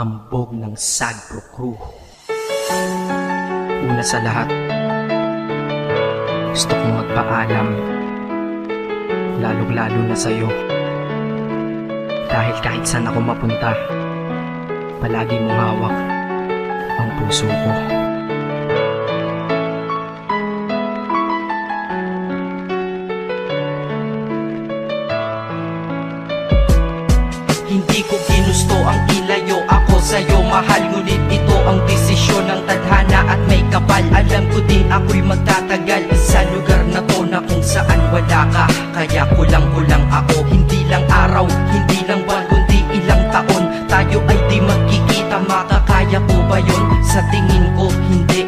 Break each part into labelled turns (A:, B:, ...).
A: hambog ng Sagpro Crew. Una sa lahat, gusto kong magpaalam, lalong-lalo na sa'yo. Dahil kahit saan ako mapunta, palagi mong hawak ang puso ko.
B: Hindi ko ginusto ang ilayo ako sa'yo, mahal. Ngunit ito ang desisyon ng tadhana at may kapal. Alam ko di ako'y magtatagal sa lugar na to na kung saan wala ka. Kaya kulang-kulang ako, hindi lang araw, hindi lang buwan, kundi ilang taon. Tayo ay di magkikita, makakaya po ba yun? Sa tingin ko hindi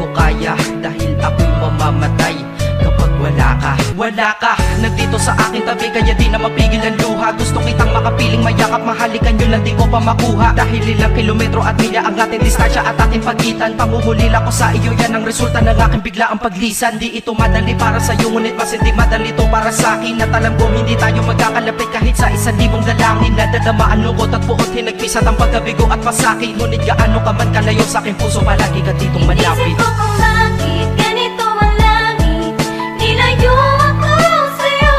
B: ko kaya. Dahil ako'y mamamatay kapag wala ka. Wala ka, nandito sa aking tabi, kaya di na mapigil ang luha. Gusto kitang makapiling, mayakap, mahalikan, yun lang di ko pa makuha. Dahil ilang kilometro at milya ang ating distansya at ating pagitan. Pangungulila ko sa iyo, yan ang resulta ng aking biglaang paglisan. Di ito madali para sa'yo, ngunit mas hindi madali to para sa'kin. At alam ko hindi tayo magkakalapit kahit sa 1,000 dalangin. Nadadamaan lungkot at puot, hinagpisat ang pagkabigo at pasakit. Ngunit gaano ka man kalayo sa aking puso, palagi ka ditong malapit.
C: Isip ko kung bakit ganito ang langit, nilayo ako sa'yo.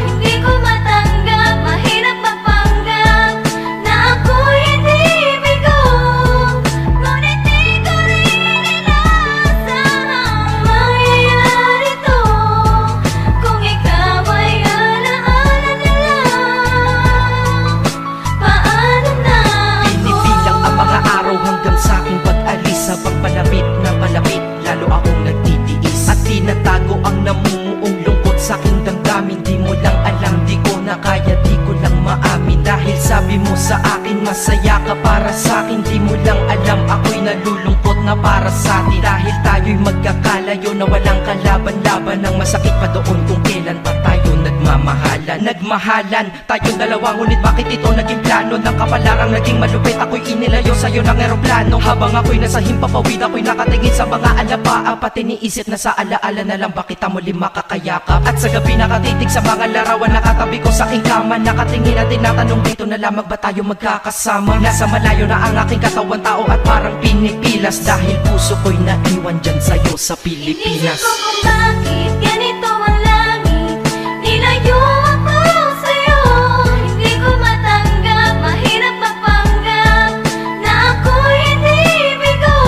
C: Hindi ko matanggap, mahirap magpanggap na ako'y hindi bigo. Ngunit di ko rin inasahang mangyayari to. Kung ikaw ay alaala na lang, paano na ako?
B: Pinipilang ang mga araw hanggang sa aking pag-alis. Habang palapit na palapit, lalo akong nagtitiis. At tinatago ang namumuong lungkot sa aking damdamin. Di mo lang alam, di ko na kaya, di ko lang maamin. Dahil sabi mo sa akin, masaya ka para sa akin. Di mo lang alam, ako'y nalulungkot na para sa atin. Dahil tayo'y magkakalayo na walang kalaban-laban. Ang masakit pa doon kung kailan pa tayo nagmamahalan. Nagmahalan, tayong dalawa, ngunit bakit ito naging plano? Ng kapalarang naging malupit, ako'y inilayo sa'yo ng eroplano. Habang ako'y nasa himpapawid, ako'y nakatingin sa mga alapaa. Pati niisip na sa alaala na lang, bakit ang muli makakayakap? At sa gabi nakatitig sa mga larawan, nakatabi ko sa aking kama. Nakatingin at tinatanong, dito na lamang ba tayo magkakasama? Nasa malayo na ang aking katawan, tao at parang pinipilas. Dahil puso ko'y naiwan dyan sa'yo sa Pilipinas.
C: Inisip ko kung bakit ganito ang langit, nilayo ako sa'yo. Hindi ko matanggap, mahirap magpanggap na ako'y hindi bigo.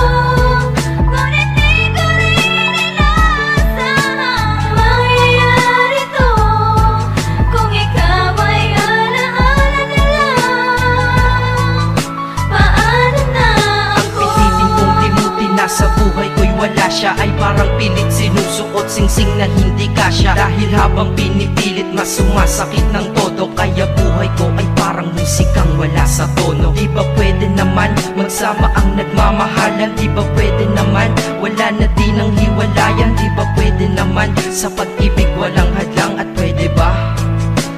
C: Ngunit di ko rin inasahang mangyayari to. Kung ikaw ay alaala na lang, paano na
B: Ang
C: ako?
B: pilitin kong limuti na sa buhay ko'y wala siya, ay parang pilit sinusuot, singsing na hindi kasya. Dahil habang pinipilit, mas sumasakit ng todo. Kaya buhay ko ay parang musikang wala sa tono. Di ba pwede naman magsama ang nagmamahalan? Di ba pwede naman wala na din ang hiwalayan? Di ba pwede naman sa pag-ibig walang hadlang? At pwede ba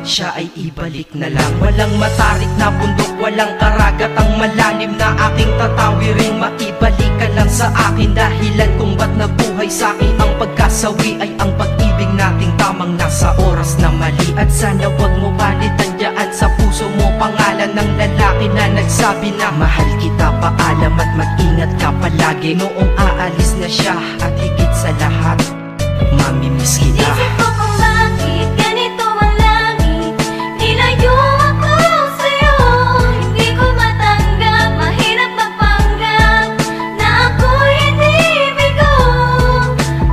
B: siya ay ibalik na lang? Walang matarik na bundok, walang karagat ang malalim na aking tatawirin. Maibalik ka lang sa akin, dahilan kung ba't nabuhay sa akin ang pagkasawi ay ang pag-ibig nating tamang nasa oras na mali. At sana wag mo palitan dyan sa puso mo pangalan ng lalaki na nagsabi na mahal kita, paalam at mag-ingat ka palagi. Noong aalis na siya at higit sa lahat, mamimiss kita.
C: Isip ko kung bakit ganito ang langit, nilayo ako sa'yo. Hindi ko matanggap, mahirap magpanggap na ako'y hindi bigo.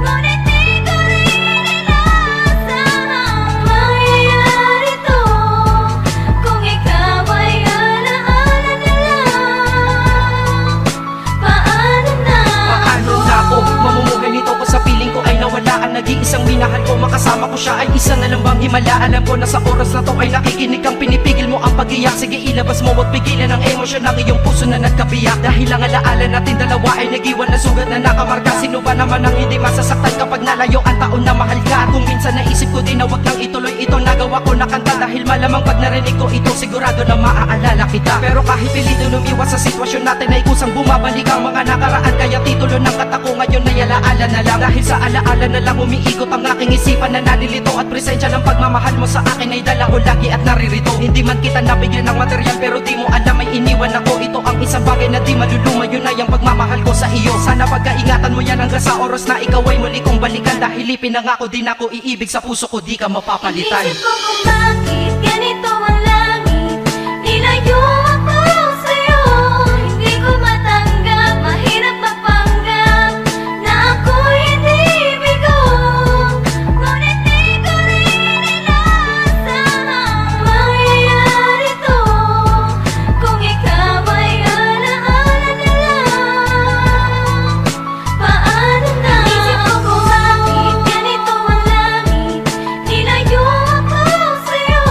C: Ngunit di ko rin inasahang mangyayari to. Kung ikaw ay alaala na lang, paano na
B: Paano na ako mamumuhay nito ko sa piling ko ay nawalaan? Nag-iisang minahal ko, makasama ko siya ay isa na lang bang himala? Alam ko na sa oras na to ay nakikinig kang pinipigil mo ang pag-iyak. Sige ilabas mo, wag pigilan ang emosyon ng iyong puso na nagkabiyak. Dahil ang alaala natin dalawa ay nag-iwan na sugat na nakamarka. Sino ba naman ang hindi masasaktan kapag nalayo ang taon na mahal ka? Kung minsan naisip ko din na wag nang ituloy ito, nagawa ko na kanta. Dahil malamang pag narinig ko ito, sigurado na maaalala kita. Pero kahit pilito lumiwas sa sitwasyon natin ay kusang bumabalik ang mga nakaraan. Kaya titulo ng kata ko ngayon ay alaala na lang. Dahil sa alaala na lang umiikot ang aking isipan na nalilito at presensya ng pag pagmamahal mo sa akin ay dala ko lagi at naririto. Hindi man kita nabigyan ng material pero di mo alam ay iniwan ako. Ito ang isang bagay na di maluluma, yun ay ang pagmamahal ko sa iyo. Sana pagkaingatan mo yan hanggang sa oras na ikaw ay muli kong balikan. Dahil ipinangako din ako iibig sa puso ko, di ka mapapalitan.
C: Isip ko kung bakit ganito ang langit. Nilayo ako sa'yo. Hindi ko matanggap, mahirap magpanggap na ako'y hindi bigo. Ngunit di ko rin inasahang mangyayari to. Kung ikaw ay alaala na lang, paano na? Isip ko kung bakit ganito ang langit. Nilayo ako sa'yo.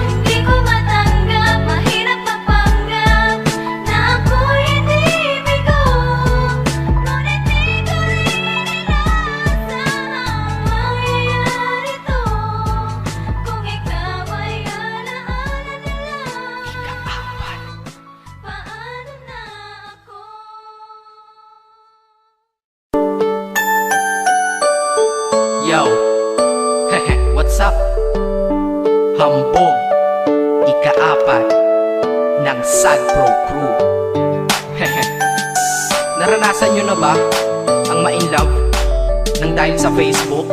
C: Hindi ko matanggap, mahirap magpanggap na ako'y hindi bigo. Ngunit di ko rin inasahang mangyayari to. Kung ikaw ay alaala na lang, paano na ako?
B: Yo, what's up? Hambog, ika-4 ng Sad Pro Crew. Naranasan nyo na ba ang ma-inlove nang dahil sa Facebook?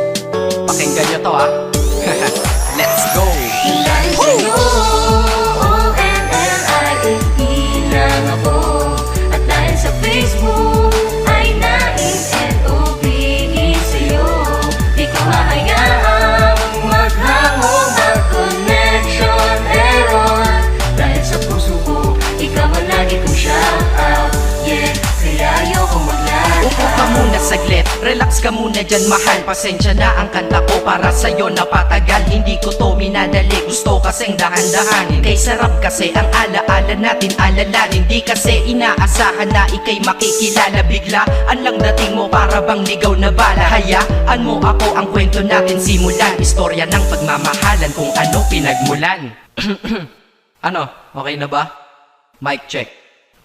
B: Pakinggan nyo to ha. Let's go!
C: Dahil sa'yo, O-N-L-I-F-E lang ako. At dahil sa Facebook, ay na-N-O-B-E sa'yo. Di ko mahayaang maghango, mag-connection error. Dahil sa puso ko, ikaw ang lagi kong shout out. Yeah, kaya ayoko mag-lag.
B: Upo ka muna saglit, relax ka muna dyan mahal. Pasensya na ang kanta ko para sa'yo napatagal. Hindi ko to minadali, gusto kasing dahan-dahanin. Kay sarap kasi ang alaala natin alalanin. Di kasi inaasahan na ikay makikilala. Biglaan lang dating mo para bang ligaw na bala. Hayaan mo ako ang kwento natin simulan. Istorya ng pagmamahalan kung ano pinagmulan. Ano, okay na ba? Mic check.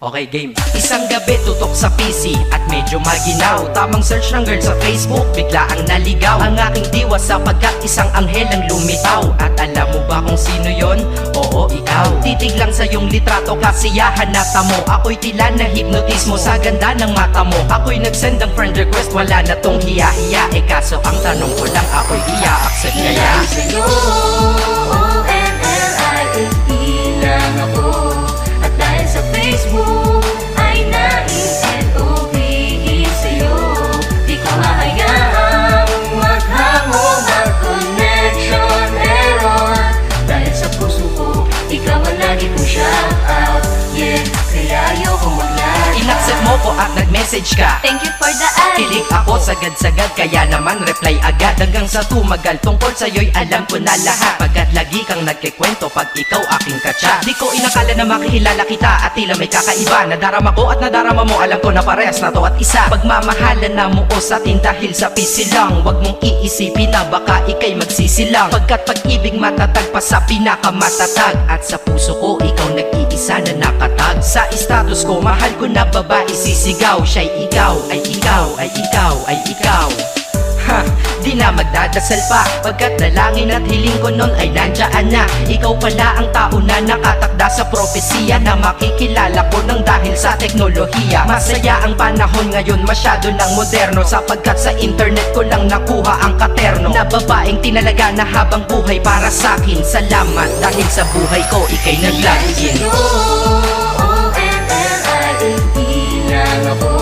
B: Okay, game. Isang gabi tutok sa PC at medyo maginaw. Tamang search ng girl sa Facebook, bigla ang naligaw. Ang aking diwa sapagkat isang anghel ang lumitaw. At alam mo ba kung sino yon? Oo, ikaw. Titig lang sa iyong litrato, kasiyahan na tamo. Ako'y tila na hypnotismo sa ganda ng mata mo. Ako'y nagsend ng friend request, wala na tong hiya-hiya. Eh kaso ang tanong ko lang, ako'y iya-accept kaya?
C: Dahil sa'yo, O-N-L-I-F-E lang ako. At dahil sa Facebook, ay na-N-O-B-E sa'yo. Di ko mahayaang maghango, mag-connection error. Dahil sa puso ko, ikaw ang lagi kong shout out. Yeah, kaya ayoko mag-lag.
B: Inaccept mo ko at nag-message ka.
C: Thank you for the ad.
B: Kilig ako sagad-sagad, kaya naman reply agad. Hanggang sa tumagal, tungkol sa'yo'y alam ko na lahat. Pagkat lagi kang nagkikwento pag ikaw aking katsa. Di ko inakala na makikilala kita at tila may kakaiba. Nadarama ko at nadarama mo, alam ko na parehas na to at isa. Pagmamahalan na mo o sa atin dahil sa pisilang. Huwag mong iisipin na baka ikay magsisilang. Pagkat pag-ibig matatag pa sa pinakamatatag. At sa puso ko, ikaw nag-iisa na nakatag. Sa status ko, mahal ko na babae sisigaw. Siya'y ikaw, ay ikaw, ay ikaw, ay ikaw. Ha, di na magdadasal pa. Pagkat dalangin at hiling ko nun ay nandiyan na. Ikaw pala ang tao na nakatakda sa propesiya. Na makikilala ko nang dahil sa teknolohiya. Masaya ang panahon ngayon, masyado ng moderno. Sapagkat sa internet ko lang nakuha ang katerno. Na babaeng tinalaga na habang buhay para sa'kin. Salamat dahil sa buhay ko ikay nag-login.
C: O-N-L-I-F-E lang ako.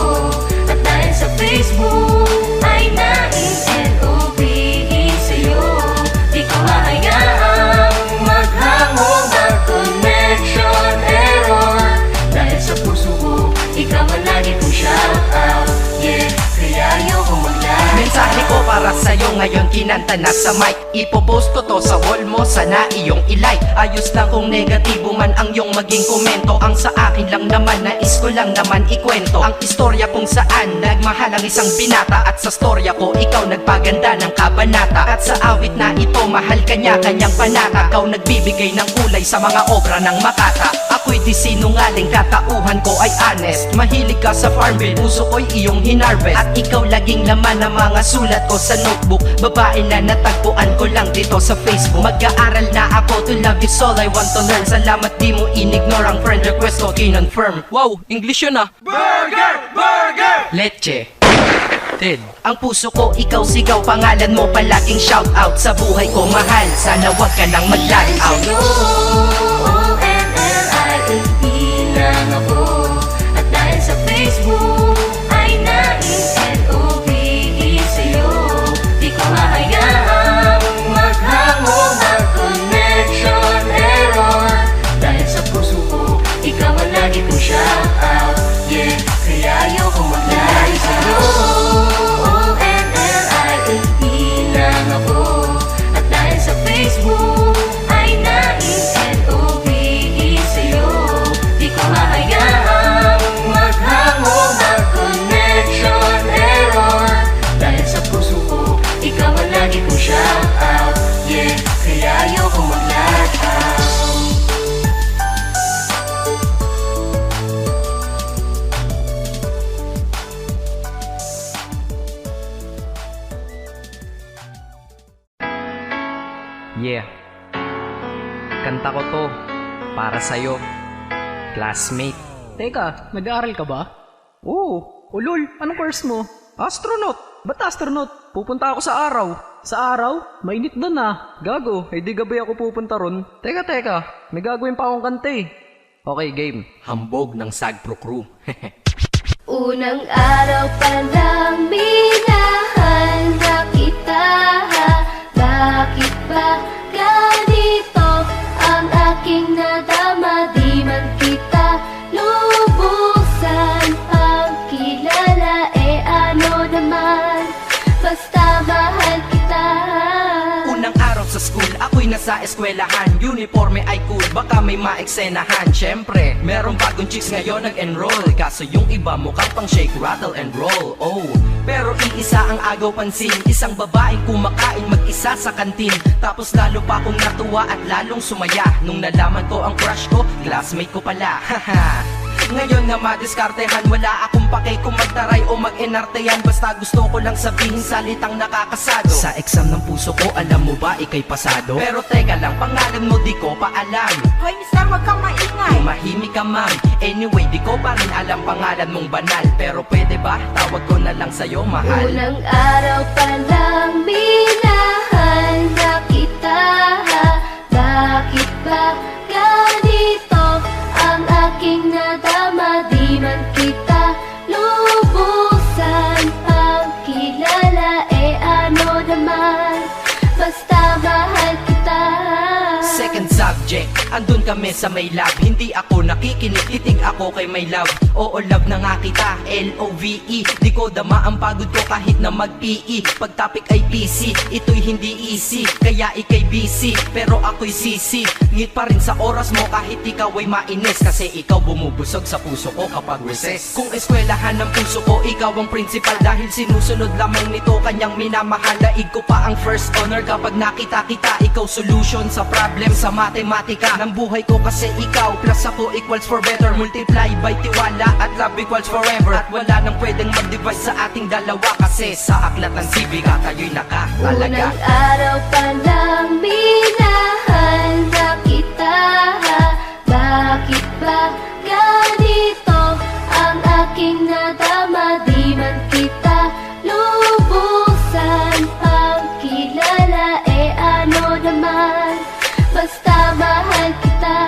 C: At dahil sa Facebook, ay na-N-O-B-E sa'yo. Di ko mahayaang maghango, mag-connection error. Dahil sa puso ko, ikaw ang lagi kong shout out. Yeah, kaya ayoko mag-lag.
B: Mensahe ko para sa'yo ngayon kinanta na sa mic. Ipopost ko to sa wall mo, sana iyong ilike. Ayos lang kung negatibo man ang iyong maging komento. Ang sa akin lang naman, nais ko lang naman ikwento ang istorya kung saan nagmahal ang isang binata. At sa storya ko, ikaw nagpaganda ng kabanata. At sa awit na ito, mahal kanya kanyang panata. Ikaw nagbibigay ng kulay sa mga obra ng Makata. Ako'y di sinungaling, katauhan ko ay honest. Mahilig ka sa farm bill, puso ko'y iyong hinarvest. At ikaw laging laman ng mga sulat ko sa notebook. Babae na natagpuan ko lang dito sa Facebook. Mag-aaral na ako, to love is all I want to learn. Salamat di mo in-ignore ang friend request ko, kinonfirm. Wow, English yun ah. Burger! Burger! Leche. Ted. Ang puso ko, ikaw sigaw, pangalan mo palaging shout out. Sa buhay ko mahal, sana wag ka lang mag-lag out.
C: Sa'yo, O-N-L-I-A-P lang ako. At dahil sa Facebook ay nais-L-O-V-E sa'yo. Di ko hahayaang maghango ang connection error. Dahil sa puso ko, ikaw ang lagi kong shout out. Yeah, kaya ayoko mag-lag sa'yo. O-N-L-I-A-P lang ako. At dahil sa Facebook ay nais-L-O-V-E sa'yo. Di ko hahayaang maghango ang connection error. Dahil sa puso ko, ikaw ang lagi kong shout out. Yeah, kaya ayoko mag-lag out.
A: Yeah. Kanta ko to para sa'yo, classmate.
D: Teka, nag-aaral ka ba? Oo. Ulol, anong course mo? Astronaut. Ba't astronaut? Pupunta ako sa araw. Sa araw? Mainit doon ah. Gago, di gabi ako pupunta ron. Teka, may gagawin pa akong kanta eh.
A: Okay, game.
B: Hambog ng Sagpro Crew.
C: Unang araw pa lang minahal na kita. Bakit ba ganito ang aking nadama? Di man kita lubusan pagkilala. Ano naman, basta mahal kita.
B: Unang araw sa school, ako'y nasa eskwelahan. Uniforme ay cool, baka may maeksenahan. Syempre, merong bagong chicks ngayon nag-enroll. Kaso yung iba mukha pang shake, rattle and roll. Oh, pero iisa ang agaw pansin. Isang babaeng kumakain mag-isa sa kantin. Tapos lalo pa akong natuwa at lalong sumaya nung nalaman ko ang crush ko, classmate ko pala. Haha. Ngayon na madiskartehan, wala akong pake kung magtaray o mag-enartehan. Basta gusto ko lang sabihin salitang nakakasado. Sa exam ng puso ko, alam mo ba ikay pasado? Pero teka lang, pangalan mo di ko pa alam.
E: Hoy, mister, wag kang maingay.
B: Tumahimik ka ma'am. Anyway, di ko pa rin alam pangalan mong banal. Pero pwede ba, tawag ko na lang sa'yo mahal.
C: Unang araw pa lang minahal na kita. Bakit ba ganito ang aking nadama? Di man kita lubusan pagkilala. Ano naman, basta mahal kita.
B: Second subject, andun kami sa may lab. Hindi ako nakikinig, titig ako kay my love. Oo, love na nga kita, L-O-V-E. Di ko dama ang pagod ko kahit na mag-PE. Pag topic ay PC, ito'y hindi easy. Kaya ikay busy, pero ako'y sisi. Ngit pa rin sa oras mo kahit ikaw ay mainis. Kasi ikaw bumubusog sa puso ko kapag recess. Kung eskwelahan ng puso ko, ikaw ang principal. Dahil sinusunod lamang nito kanyang minamahal. Daig ko pa ang first honor kapag nakita kita. Ikaw solution sa problem sa matematika ng buhay ko. Kasi ikaw plus ako equals for better. Multiply by tiwala at love equals forever. At wala nang pwedeng mag-divide sa ating dalawa. Kasi sa aklat ng sibiga tayo'y nakatalaga.
C: Unang araw pa lang minahal na kita. Bakit ba ganito ang aking nadama? Di man kita lubusan pagkilala. Ano naman, basta mahal kita.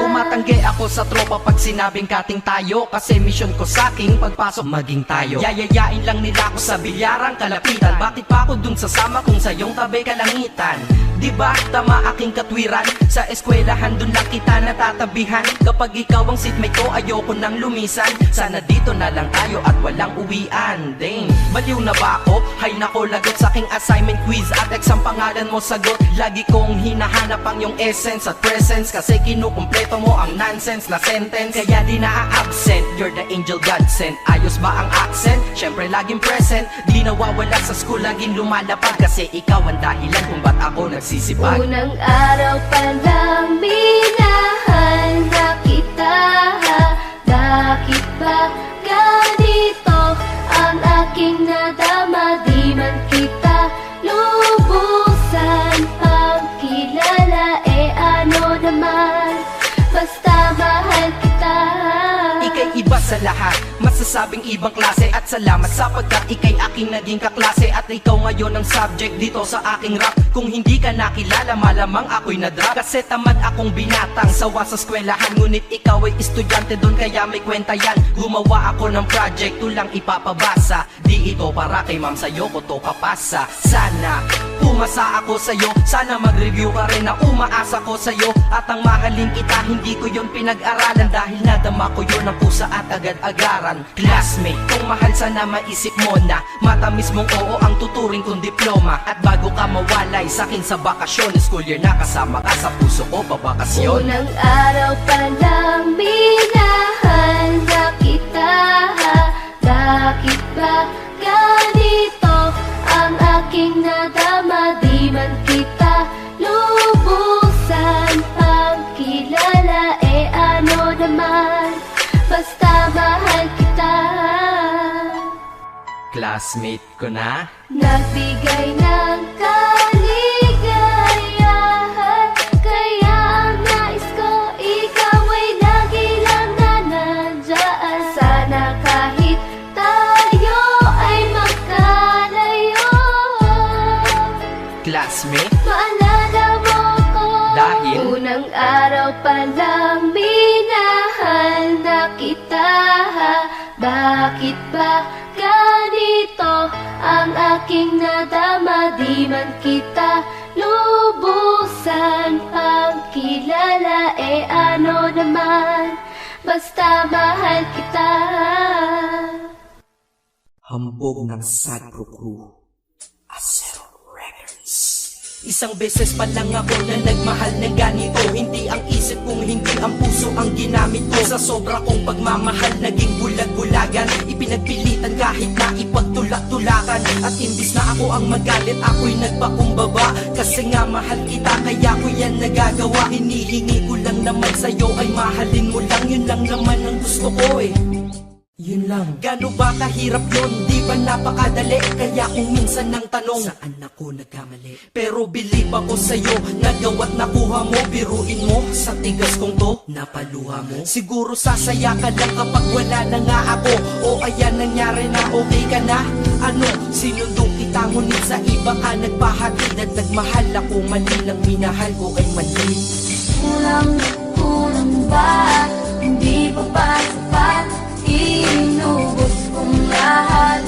B: Tumatanggi ako sa tropa pag sinabing kating tayo. Kasi mission ko sa aking pagpasok maging tayo. Yayayain lang nila ako sa bilyarang kalapitan. Bakit pa ako dun sasama kung sa iyong tabi kalangitan? Diba tama aking katwiran? Sa eskwelahan dun lang kita natatabihan. Kapag ikaw ang seatmate ko ayoko nang lumisan. Sana dito na lang tayo at walang uwian. Dang, baliw na ba ako? Hay nako, lagot sa aking assignment quiz at exam pangalan mo sagot. Lagi kong hinahanap ang yung essence at presence. Kasi kinukumpleto mo ang nonsense na sentence. Kaya di na-absent, you're the angel God sent. Ayos ba ang accent? Syempre laging present. Di nawawala sa school, laging lumalapag. Kasi ikaw ang dahilan kung ba't ako nagsisipag.
C: Unang araw pa lang minahal na kita. Bakit ba ganito ang aking nadama? Di man kita
B: sa lahat, masasabing ibang klase. At salamat sapagkat ikay aking naging kaklase. At ikaw ngayon ang subject dito sa aking rap. Kung hindi ka nakilala, malamang ako'y na-drop. Kasi tamad akong binatang sawa sa eskwelahan, ngunit ikaw ay estudyante doon, kaya may kwenta yan. Gumawa ako ng project, tulang ipapabasa. Di ito para kay ma'am, sa'yo ko to papasa. Sana pumasa ako sa'yo, sana mag-review ka rin na umaasa ko sa'yo. At ang mahalin kita, hindi ko yun pinag-aralan, dahil nadama ko yun ang pusa at agad-agaran. Classmate, kung mahal sana maisip mo na matamis mong oo ang tuturing kong diploma. At bago ka mawalay sa'kin sa bakasyon, school year na kasama ka sa puso ko pabakasyon.
C: Unang araw pa lang minahal na kita. Bakit ba ganito ang aking nadama? Di man kita lubusan pang kilala, eh ano naman, basta mahal kita.
B: Classmate ko na,
C: Nagbigay ng kaligayahan, kaya ang nais ko ikaw ay lagi lang na nandyan. Sana kahit tayo ay magkalayo,
B: classmate,
C: maalala mo ko.
B: Dahil
C: unang araw pa lang minahal na kita. Bakit ba ganito ang aking nadama? Di man kita lubusan pang kilala, eh ano naman, basta mahal kita.
B: hambog ng Sagro Crew, Acero Records. Isang beses pa lang ako na nagmahal ng ganito. Hindi ang isip kong hindi ang puso ang ginamit ko. Sa sobra kong pagmamahal naging bulag-bulagan. Ipinagpilitan kahit na ipagtulak-tulakan. At imbis na ako ang magalit, ako'y nagpakumbaba. Kasi nga mahal kita, kaya ko yan nagagawa. Hinihingi ko lang naman sa'yo ay mahalin mo lang. Yun lang naman ang gusto ko eh. Yun lang. Gano ba kahirap yun? Di ba napakadali? Kaya kung minsan nang tanong, saan ako nagkamali? Pero believe ako sa'yo, nagawa't nakuha mo. Biruin mo, sa tigas kong to, napaluha mo. Siguro sasaya ka lang kapag wala na nga ako. O ayan nangyari na, okay ka na? Ano, sinundong kita ngunit sa iba ka nagpahatid. At nagmahal ako, mali lang minahal ko ay mali.
C: Kulang ba? Hindi pa ba sapat? Inubos kong lahat.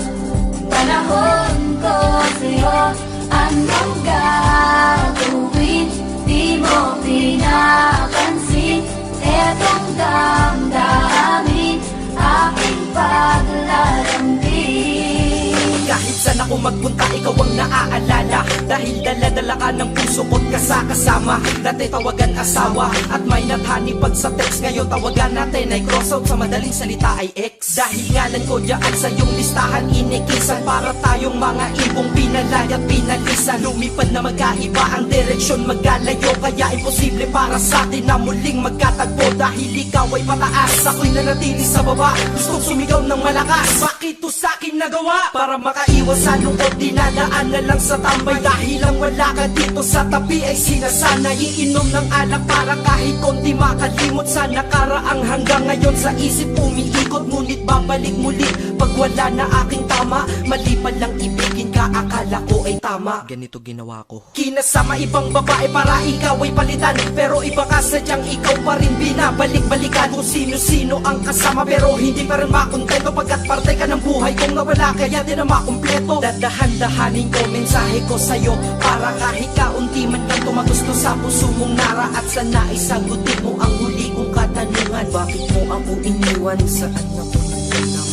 C: Panahon ko sa'yo, anong gagawin? Di mo pinapansin. Etong damdamin, aking paglalambing.
B: Kahit saan ako magpunta, ikaw ang naaalala. Dahil dala-dala ka ng puso ko't kasama. Dati tawagan asawa at may nathani pag sa text. Ngayon tawagan natin ay cross out, sa madaling salita ay ex. Dahil ngalan ko dyan sa iyong listahan inikisan. Para tayong mga ibong pinalay at pinalisan. Lumipad na magkaiba ang direksyon, magkalayo. Kaya imposible para sa atin na muling magkatagpo. Dahil ikaw ay pataas, ako'y nanatili sa baba. Gustong sumigaw ng malakas, bakit to sa'kin nagawa? Para makaiwas sa lungkot, dinadaan na lang sa tambay. Dahil lang wala ka dito sa tabi ay sinasanay. Iinom ng alak para kahit konti makalimot sa nakaraang. Hanggang ngayon sa isip umiikot, ngunit babalik muli pag wala na aking tama. Mali pa lang ibigin ka, akala ko ay tama. Ganito ginawa ko, kinasama ibang babae para ikaw ay palitan. Pero iba ka sadyang ikaw pa rin binabalik-balikan. Kung sino-sino ang kasama pero hindi pa rin makontento. Pagkat parte ka ng buhay kong nawala, kaya di na makumpleto. Dadahan-dahanin ko mensahe ko sa'yo, para kahit kaunti man lang tumagusto sa puso mong nara. At sana isagutin mo ang huli kong katanungan, bakit mo ako iniwan? Saan ako nagtanong?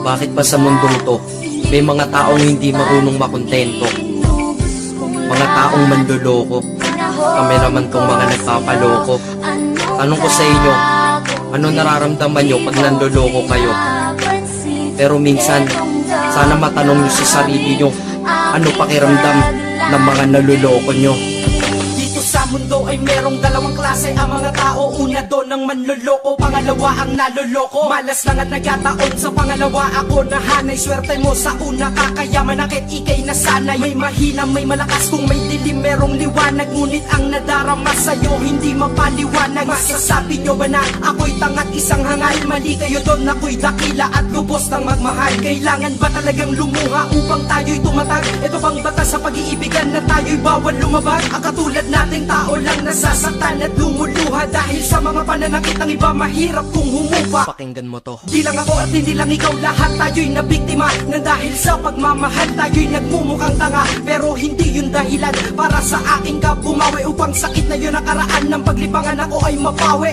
B: Bakit ba sa mundong to may mga taong hindi marunong makontento? Mga taong manloloko, kami naman tong mga nagpapaloko. Tanong ko sa inyo, ano nararamdaman nyo pag nanloloko kayo? Pero minsan, sana matanong nyo sa sarili nyo, ano pakiramdam ng mga naluloko nyo? Dito sa mundo ay merong dalawang klase ang mga tao. Una doon ang manloloko, pangalawa ang naloloko. Malas lang at nagkataon sa pangalawa ako nahanay. Swerte mo sa una kakayaman akit ikay nasanay. May mahina, may malakas, kung may dilim merong liwanag. Ngunit ang nadarama sa'yo hindi mapaliwanag. Masasabi nyo ba na ako'y tangat isang hangal? Mali kayo doon, ako'y dakila at lubos ng magmahal. Kailangan ba talagang lumuha upang tayo'y tumatag? Ito bang batas sa pag-iibigan na tayo'y bawal lumabag? Ang katulad nating tao lang nasasaktan at lumuluha dahil sa mga pananakit ng iba, mahirap kung humupa.
A: Pakinggan mo to.
B: Di lang ako at hindi lang ikaw, lahat tayo'y nabiktima na dahil sa pagmamahal tayo'y nagmumukhang tanga. Pero hindi yun dahilan para sa akin ka bumawi, upang sakit na yun nakaraan ng paglibangan ako ay mapawi.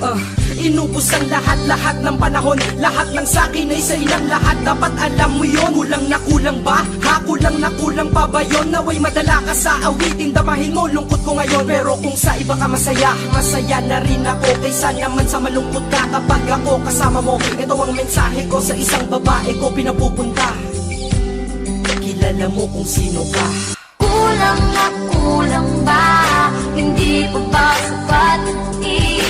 B: Inubos ang lahat ng panahon, lahat ng sakin ay sa ilang lahat. Dapat alam mo yun, kulang na kulang ba? Ha, kulang na kulang pa ba yun? Naway madala ka sa awitin, damahin mo lungkot ko ngayon. Pero kung sa iba ka masaya, masaya na rin ako. Kaysa naman sa malungkot ka kapag ako kasama mo. Ito ang mensahe ko sa isang babae ko pinapupunta. Kilala mo kung sino ka.
C: Kulang na kulang ba? Hindi pa ba sapat?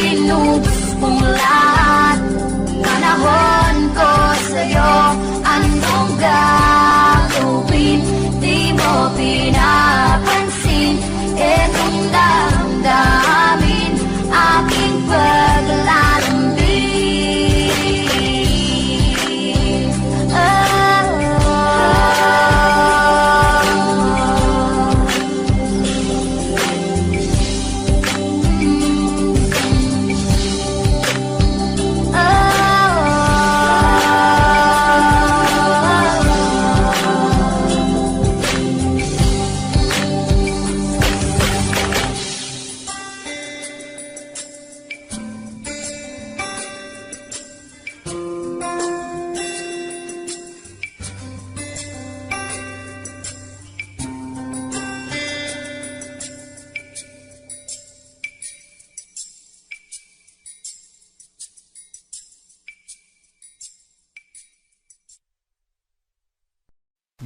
C: Inubos mong lahat. Panahon ko sa'yo, anong gagawin? Di mo pinapansin itong damdamin, aking paglalambing.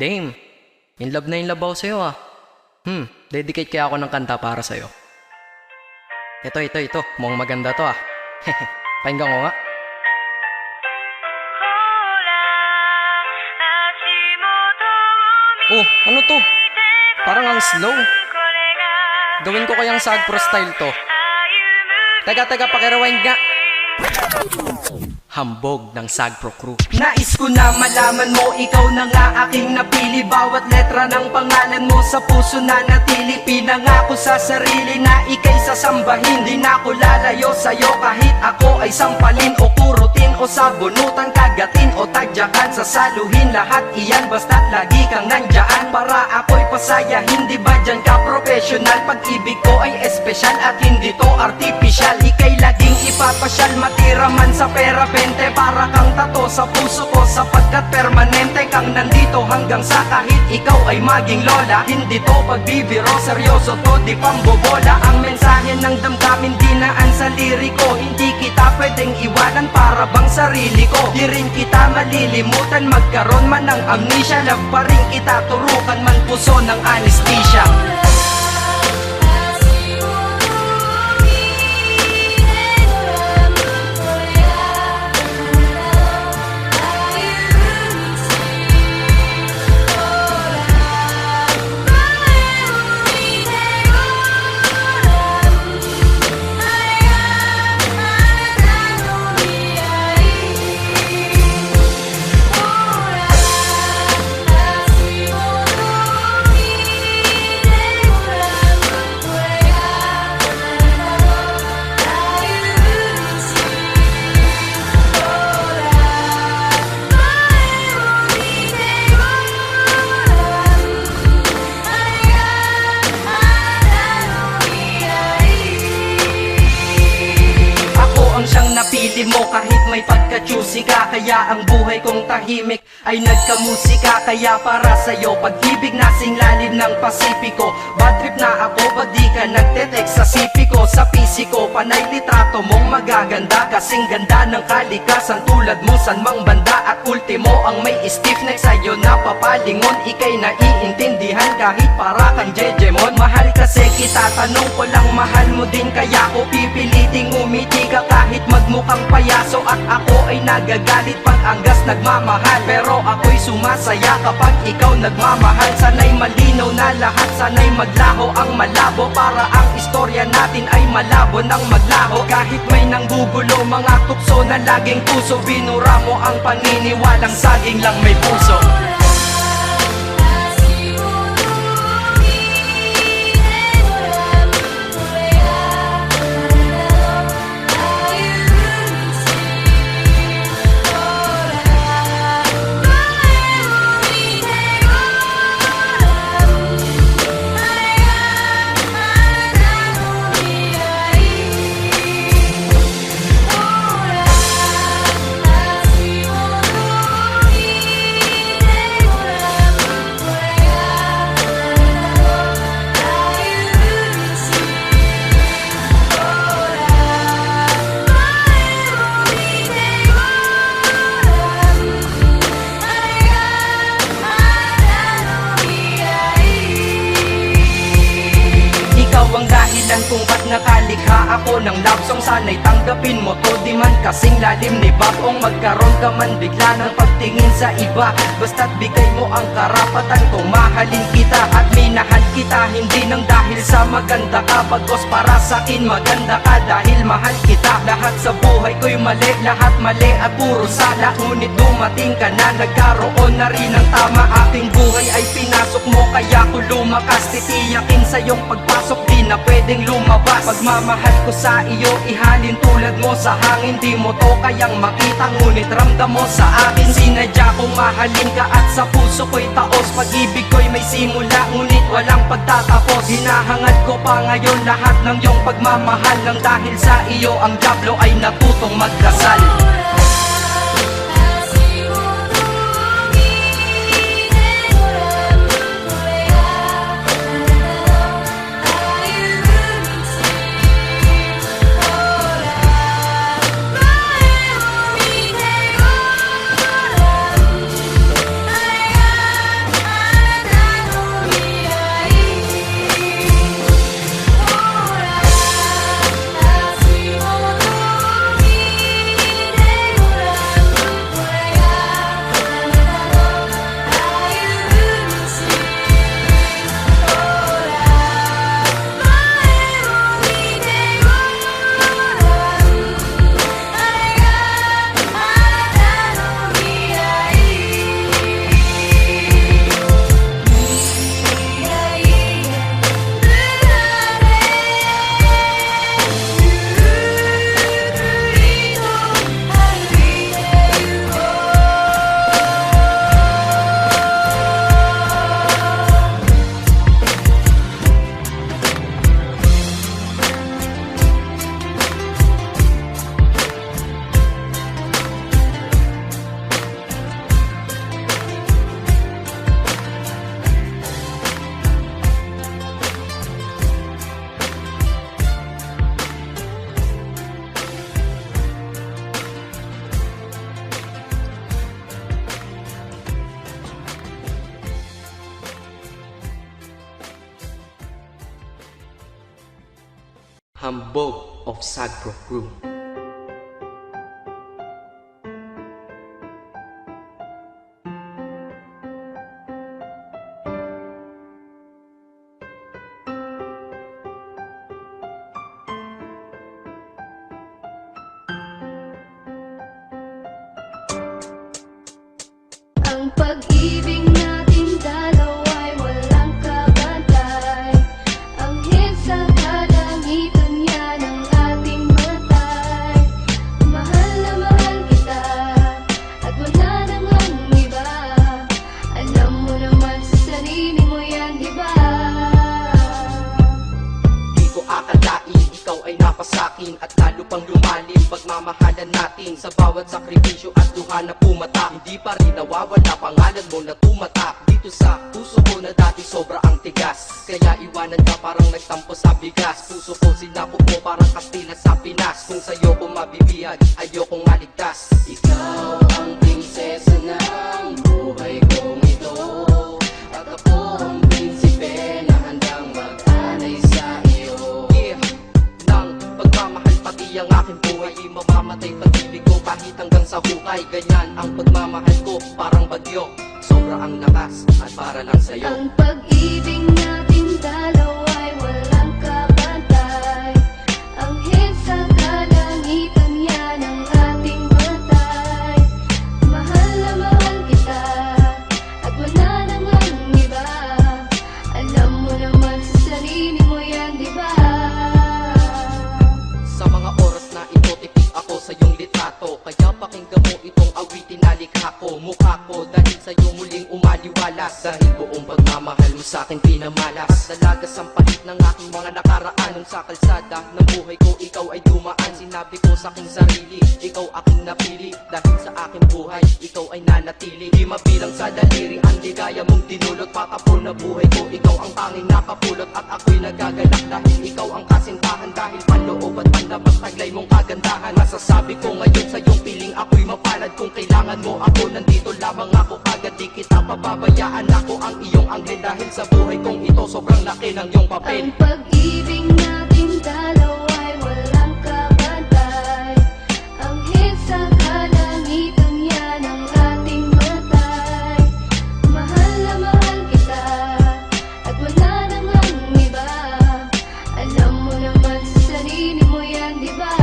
A: Dame, in love ako sa'yo ah. Dedicate kaya ako ng kanta para sa'yo. Ito. Mukhang maganda to ah. Pakinggan ko nga. Oh, ano to? Parang ang slow. Gawin ko kayang Sag Pro style to. Teka, pakirewind nga. Hambog ng Sag Pro Crew.
B: Nais ko na malaman mo, ikaw na nga aking napili. Bawat letra ng pangalan mo sa puso na natili. Pinangako sa sarili na ika'y sasambahin. Di na ako lalayo sa'yo kahit ako ay sampalin o kurutin o sabunutan, kagatin o tagyakan, sasaluhin. Lahat iyan basta't lagi kang nandyan para ako'y pasaya. Hindi ba dyan ka professional? Pag-ibig ko ay espesyal at hindi to artificial. Ika'y laging ipapasyal, matira man sa pera para kang tato sa puso ko, sapagkat permanente kang nandito hanggang sa kahit ikaw ay maging lola. Hindi to pagbibiro, seryoso to, di pambobola. Ang mensahe ng damdamin dinaan sa liriko. Hindi kita pwedeng iwanan para bang sarili ko. Di rin kita malilimutan, magkaroon man ng amnesia. Love pa rin kita, turukan man puso ng anesthesia. nagka-choosy ka, kaya ang buhay kong tahimik ay nagkamusika. Kaya para sa'yo, pag-ibig na singlalim ng Pasipiko. Bad trip na ako pag di ka nagte-text sa sipi ko. Sa PC ko, panay litrato mong magaganda, kasing ganda ng kalikasan tulad mo san mang banda. At ultimo ang may stiff neck sa'yo na papalingon, ikay naiintindihan kahit para kang Jejemon. Mahal kasi kita, tanong ko lang mahal mo din, kaya ko pipiliting umiti ka kahit magmukhang payaso. At ako ay nagagalit pag anggas nagmamahal, pero ako'y sumasaya kapag ikaw nagmamahal. Sana'y malinaw na lahat, sana'y maglaho ang malabo, para ang istorya natin ay malabo ng maglaho. Kahit may nanggugulo, mga tukso na laging puso, binura mo ang paniniwalang saging lang may puso. Kung ba't nakalikha ako ng love song, sana'y tanggapin mo to. Di man kasing lalim ni Babong, magkaroon ka man bigla ng pagtingin sa iba. Basta't bigay mo ang karapatan kung mahalin kita at minahal kita, hindi nang dahil sa maganda ka, bagos para sa'kin maganda ka dahil mahal kita. Lahat sa buhay ko'y mali, lahat mali at puro sala, ngunit dumating ka na, nagkaroon na rin ng tama. Aking buhay ay pinasok mo, kaya ko lumakas. Titiyakin sa iyong pagpasok, di na pwedeng lumabas. Pagmamahal ko sa iyo, ihalin tulad mo sa hangin. Di mo to kayang makita, ngunit ramdam mo sa akin. Sinadya kong mahalin ka at sa puso ko'y taos. Pag-ibig ko'y may simula, ngunit walang pagtatapos. Hinahangad ko pa ngayon lahat ng iyong pagmamahal, nang dahil sa iyo ang diablo ay natutong magdasal. Hambog of Sagpro Crew.
C: Ang pag-ibig natin dalawa ay walang kabantay. Ang hit sa kalangitan yan ang ating matay. Mahal na mahal kita at wala namang iba. Alam mo naman sa sarili mo yan, diba?
B: Di ko akalain ikaw ay pa sa'kin at lalo pang lumalim pagmamahalan natin sa bawat sakripisyo at luha na pumatak. Hindi pa rin nawawala pangalan mo na tumatak dito sa puso ko na dati sobra ang tigas. Kaya iwanan ka parang nagtampo sa bigas. Puso ko sinapok mo parang Kastila sa Pinas. Kung sa'yo ko mabibiyag, ayokong maligtas. Ikaw ang prinsesa ng buhay kong ito, at ako ang prinsipe na handang mag-alay sa iyo. Yeah, ng pagmamahal pati ang aking buhay, di mamamatay pag-ibig ko kahit hanggang sa hukay. Ganyan ang pagmamahal ko, parang bagyo, sobra ang lakas at para lang sa'yo.
C: Ang pag-ibig nating dalawa'y walang kabantay. Ang hit sa kalangitan yan ang ating batay. Mahal na mahal kita at wala nang ang iba. Alam mo naman sa sarili mo yan, di ba?
B: Sa mga oras na ito, tipik ako sa iyong litrato. Kaya pakinggan mo itong awitin na likha ko. Mukha ko dahil sa'yo muling umaliwalas. Dahil buong pagmamahal mo sa'kin pinamalas. Dalagas ang pahit ng aking mga nakaraan. Nung sa kalsada ng buhay ko, ikaw ay dumaan. Sinabi ko sa aking sarili, ikaw aking napili. Dahil sa aking buhay, ikaw ay nanatili. Di mabilang sa daliri ang ligaya mong dinulot. Patapon na buhay ko, ikaw ang tanging nakapulot. At ako'y nagagalak dahil ikaw ang kasintahan. Dahil panloob at panlabas taglay mong kagandahan. Masasabi ko ngayon sa iyong piling ako'y mapalad. Kung kailangan mo ako, nandito lamang ako kagad. Di kita pababayaan, ako ang iyong anghel. Dahil sa buhay kong ito, sobrang laki ng iyong papel.
C: Ang pag-ibig nating dalawa'y walang kabantay. Ang hit sa kalangitan yan ang ating batay. Mahal na mahal kita at wala nang ang iba. Alam mo naman sa sarili mo yan, di ba?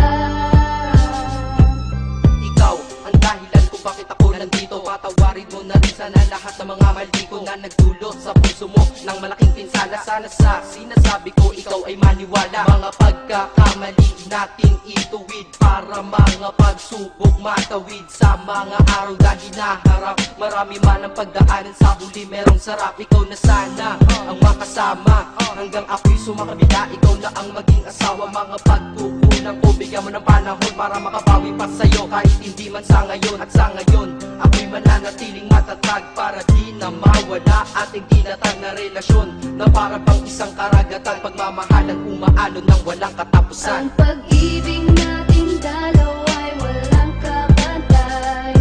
B: Ikaw ang dahilan kung bakit ako nandito. Patawarin mo na rin sana lahat ng mga mali ko na nagdulot sa puso mo ng malaking pinsala. Sana sa sinasabi ko ikaw ay maniwala. Mga pagkakamali natin ituwid para mga pagsubok matawid. Sa mga araw dahil naharap, marami man ang pagdaanan, sa huli merong sarap. Ikaw na sana ang makasama hanggang ako'y sumakabila. Ikaw na ang maging asawa. Mga pagkukulang ko, bigyan mo ng panahon para makabawi pa sa'yo. Kahit hindi man sa ngayon, at sa ngayon ako'y mananatiling matatag para di na mawala ating tinatag na relasyon na para bang isang karagatan. Pagmamahalan umaalon ng walang katapusan.
C: Ang pag-ibig nating dalawa'y walang kabantay.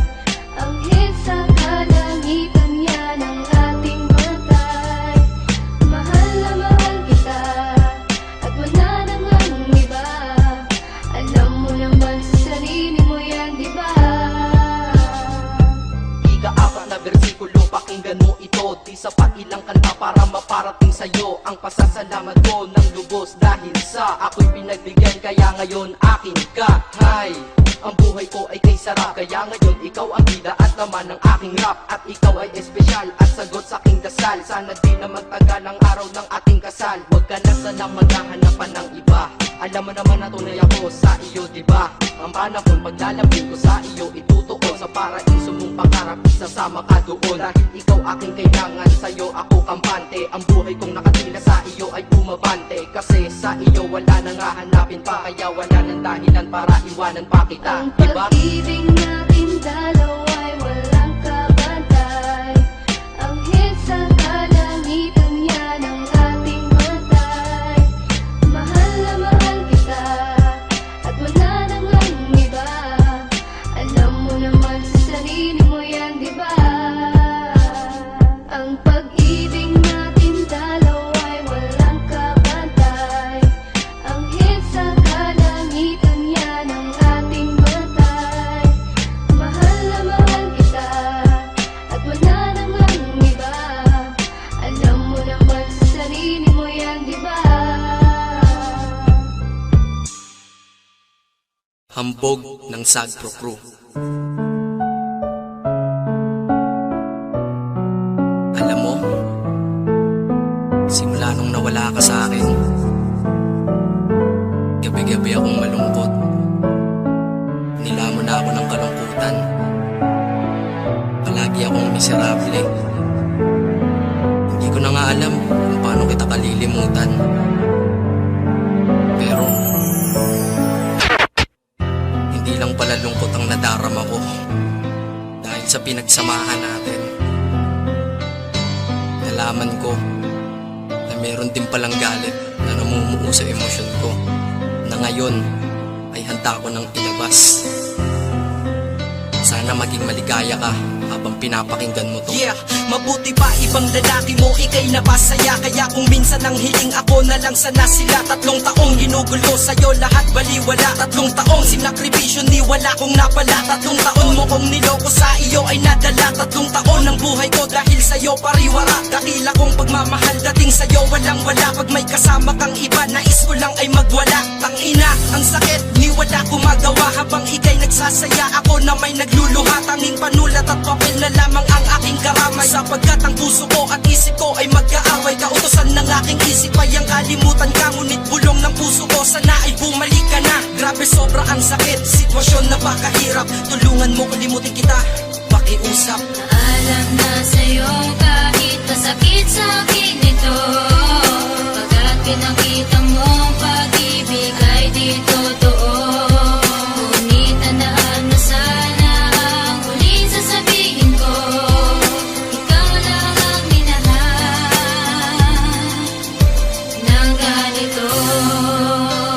C: Ang hit sa kalangitan yan ang ating batay. Mahal na mahal kita at wala nang ang iba. Alam mo naman sa sarili mo yan, di ba?
B: Ika-apat na bersikulo, pakinggan mo ito. Di sapat ilang kanta para maparating sa'yo ang pasasalamat ko ng lubos. Dahil sa ako'y pinagbigyan, kaya ngayon akin ka. Hay, ang buhay ko ay kay sarap. Kaya ngayon ikaw ang bida at naman ng aking rap. At ikaw ay espesyal at sagot sa aking dasal. Sana di na magtagal ang araw ng ating kasal. Huwag ka na sanang maghahanapan ng iba. Alam mo naman na tunay ako sa iyo, diba? Ang panahon paglalapit ko sa iyo, itutuon sa paraiso mong pangarap, isasama ka doon. Dahil ikaw aking kailangan, sa'yo ako kampante. Ang buhay kong nakatila sa iyo ay bumabante. Kasi sa iyo wala nang hahanapin pa, kaya wala nang dahilan para iwanan pa kita,
C: Ang
B: diba?
C: pag-ibig nating dalawa'y walang kabantay. Ang hit sa kalangitan yan ang ating batay. Mahal na mahal kita at wala nang ang iba. Alam mo naman sa sarili mo yan, di ba? Ang pag-ibig natin dalawa'y walang kabantay. Ang hit sa kalangitan yan ang ating batay. Mahal na mahal kita at wala nang ang iba. Alam mo naman sa sarili mo yan, di ba?
B: Hambog ng Sagpro Crew. Alam mo, simula nung nawala ka sa akin, gabi-gabi akong malungkot. Nilamon na ako ng kalungkutan. Palagi akong miserable. Hindi ko na nga alam kung paano kita kalilimutan. Pero
A: pinagsamahan natin. Nalaman ko na meron din palang galit na namumuo sa emosyon ko, na ngayon ay handa ko nang ilabas. Sana maging maligaya ka habang pinapakinggan mo to.
B: Yeah, mabuti pa ibang lalaki mo, ikay napasaya. Kaya kung minsan ang hiling ako na lang sana sila. 3 taong ginugulo sa'yo, lahat baliwala. 3 taong sinakripisyo, ni wala kong napala. 3 taon mo kong niloko, sa iyo ay nadala. 3 taon ng buhay ko dahil sa'yo pariwara. Dakila kong pagmamahal dating sa'yo walang wala. Pag may kasama kang iba, nais ko lang ay magwala. Tangina, ang sakit, ni wala ko magawa. Habang ikay nagsasaya, ako na may nagluluha. Tanging panulat at papel na lamang ang aking karamay. Sapagkat ang puso ko at isip ko ay magkaaway. Kautosan ng aking isip ay ang kalimutan ka. Ngunit bulong ng puso ko, sana ay bumalik ka na. Grabe sobra ang sakit, sitwasyon na pakahirap. Tulungan mo kalimutin kita, pakiusap.
C: Alam na sa'yo kahit masakit sa'kin ito, pagkat pinakita mo ang pag-ibig ay di totoo. Ngunit tandaan mo sana ang huling sasabihin ko, ikaw lang ang minahal ng ganito.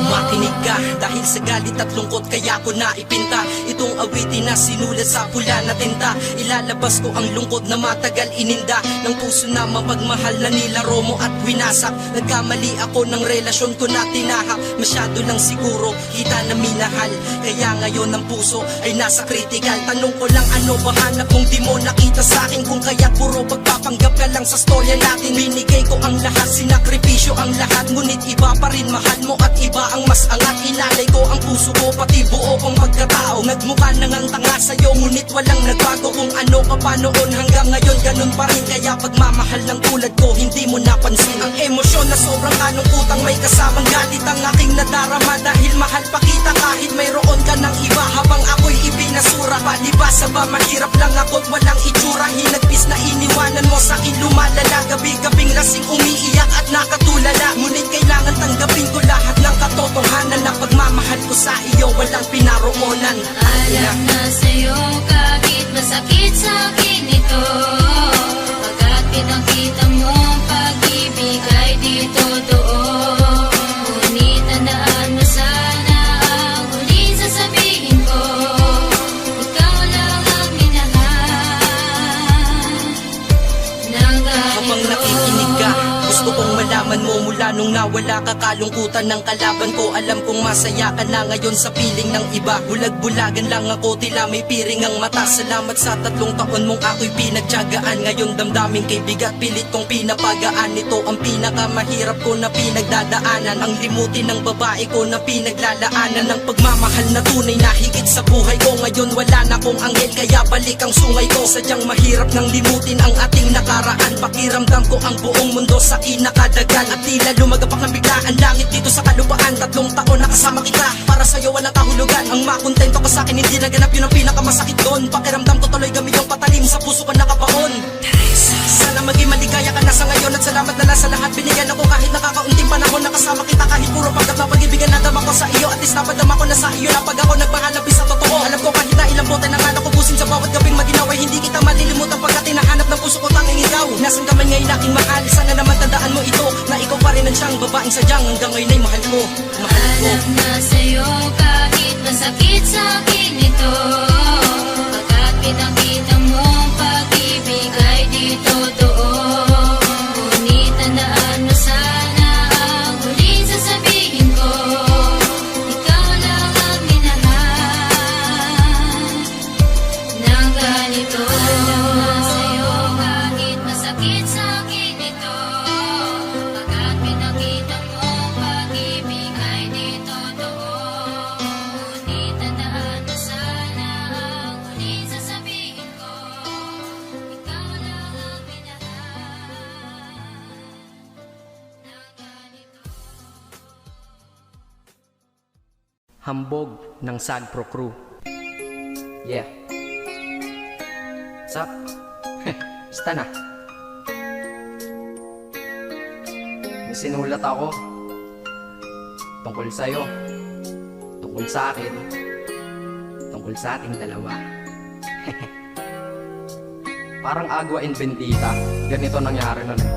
B: Makinig ka, dahil sa galit at lungkot kaya ko na ipinta itong awitin na sinulat sa pula na tinta. Ilalabas ko ang lungkot na matagal ininda ng puso na mapagmahal na nilaro mo at winasak. Nagkamali ako ng relasyon ko na tinahak. Masyado lang siguro kita na minahal, kaya ngayon ang puso ay nasa critical. Tanong ko lang, ano ba hanap mong di mo nakita sa'kin? Kung kaya't puro pagpapanggap ka lang sa storya natin. Binigay ko ang lahat, sinakripisyo ang lahat. Ngunit iba pa rin mahal mo at iba ang mas angat. Inalay ko ang puso ko, pati buo kong pagkatao. Nagmukha nang ang tanga sa'yo, ngunit walang nagbago. Kung ano ka pa noon, hanggang ngayon ganun pa rin. Kaya pagmamahal ng tulad ko, hindi mo napansin ang emosyon na sobrang kalungkutang may kasamang galit ang aking nadarama. Dahil mahal pa kita kahit mayroon ka ng iba, habang ako'y ibinasura. Palibasa ba mahirap lang ako't walang itsura? Hinagpis na iniwanan mo sa'kin lumalala. Gabi-gabing lasing umiiyak at nakatulala. Ngunit kailangan tanggapin ko lahat ng katotohanan na pagmamahal ko sa iyo walang pinaroonan.
C: Alam na sa'yo kahit masakit sa'kin ito, pagkat pinakita mo ang pag-ibig ay di totoo. Ngunit tandaan mo sana ang huling sasabihin ko, ikaw lang ang minahal ng
B: Habang
C: ganito.
B: nakikinig ka, gusto kong malaman mo mula nung nawala ka, kalungkutan ng kalaban ko. Alam kong masaya ka na ngayon sa piling ng iba. Bulag-bulagan lang ako, tila may piring ang mata. Salamat sa 3 taon mong ako'y pinagtiyagaan. Ngayon damdamin kay bigat, pilit kong pinapagaan. Ito ang pinakamahirap ko na pinagdadaanan. Ang limutin ng babae ko na pinaglalaanan. Ang pagmamahal na tunay na higit sa buhay ko. Ngayon wala na kong anghel, kaya balik ang sungay ko. Sadyang mahirap nang limutin ang ating nakaraan. Pakiramdam ko ang buong mundo sa kinakadagan. At tila lumagapak ng biglaan langit dito sa kalupaan. 3 taon nakasama kita, para sa'yo walang kahulugan. Ang makontento ka sa'kin, hindi naganap, yun ang pinakamasakit doon. Pakiramdam ko tuloy gamit yung patalim, sa puso ko nakabaon. Sana maging maligaya ka na sa ngayon, at salamat na lang sa lahat. Binigyan ako kahit nakakaunting panahon, nakasama kita kahit puro pagkat na pag-ibigan na dama ko sa iyo. At least napadama ko na sa iyo na pag ako nagpahalapis sa totoo. Alam ko kahit na ilang bote ng alak ko busin sa bawat gabing maginaway, hindi kita malilimutan pagkat hinahanap ng puso ko tanging ikaw. Nasaan ka man ngayon aking mahal, sana naman tandaan mo ito, na ikaw pa rin ang siyang babaeng sadyang hanggang ngayon ay mahal ko. Mahal ko.
C: Alam na sa'yo kahit masakit sa'kin ito, pagkat pinakita mo ang pag-ibig ay di totoo. Ngunit tandaan mo sana ang huling sasabihin ko, ikaw lang ang minahal ng ganito. Alam na sa'yo kahit masakit sa'kin ito, pagkat pinakita mo ang pag-ibig ay di totoo. Ngunit tandaan mo sana ang huling sasabihin ko, ikaw lang ang minahal ng ganito.
A: Hambog ng Sagpro Crew. Yeah. Sup? Basta na. May sinulat ako tungkol sa'yo, tungkol sa akin, tungkol sa ating dalawa. Parang agwa in bendita. Ganito nangyari nun eh.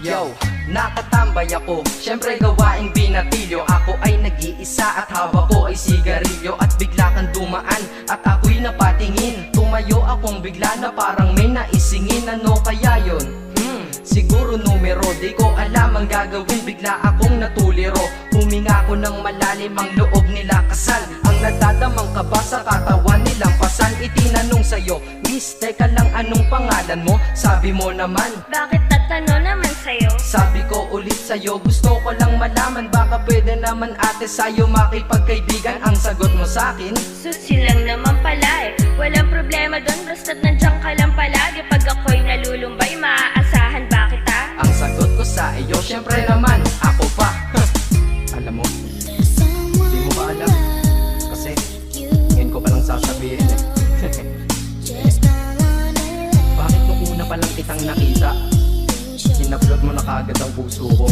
A: Yo, nakatambay ako, syempre gawaing binatilyo. Ako ay nag-iisa at hawak ko ay sigarilyo. At bigla kang dumaan at ako'y napatingin. Tumayo akong bigla na parang may naisingin. Ano kaya yun? Siguro numero, di ko alam ang gagawin. Bigla akong natuliro, huminga ko ng malalim, ang loob nila kasal. Ang nagdadamang kaba sa katawan nilang pasan. Itinanong sa'yo, Miss, teka lang, anong pangalan mo? Sabi mo naman,
C: Bakit tatanong naman sa'yo?
A: sabi ko ulit sa'yo, gusto ko lang malaman. Baka pwede naman ate sa'yo makipagkaibigan. Ang sagot mo sa'kin,
C: Susi lang naman pala eh. Walang problema doon, basta't nandiyan ka lang palagi. Pag ako'y nalulumbay, maaasahan ba kita?
A: ang sagot ko sa iyo, syempre naman, ako pa. Alam mo, di mo ba alam? Kasi, ngayon ko palang sasabihin eh. Bakit nung una pa lang kitang nakita, sinablot mo na kagad ang puso ko?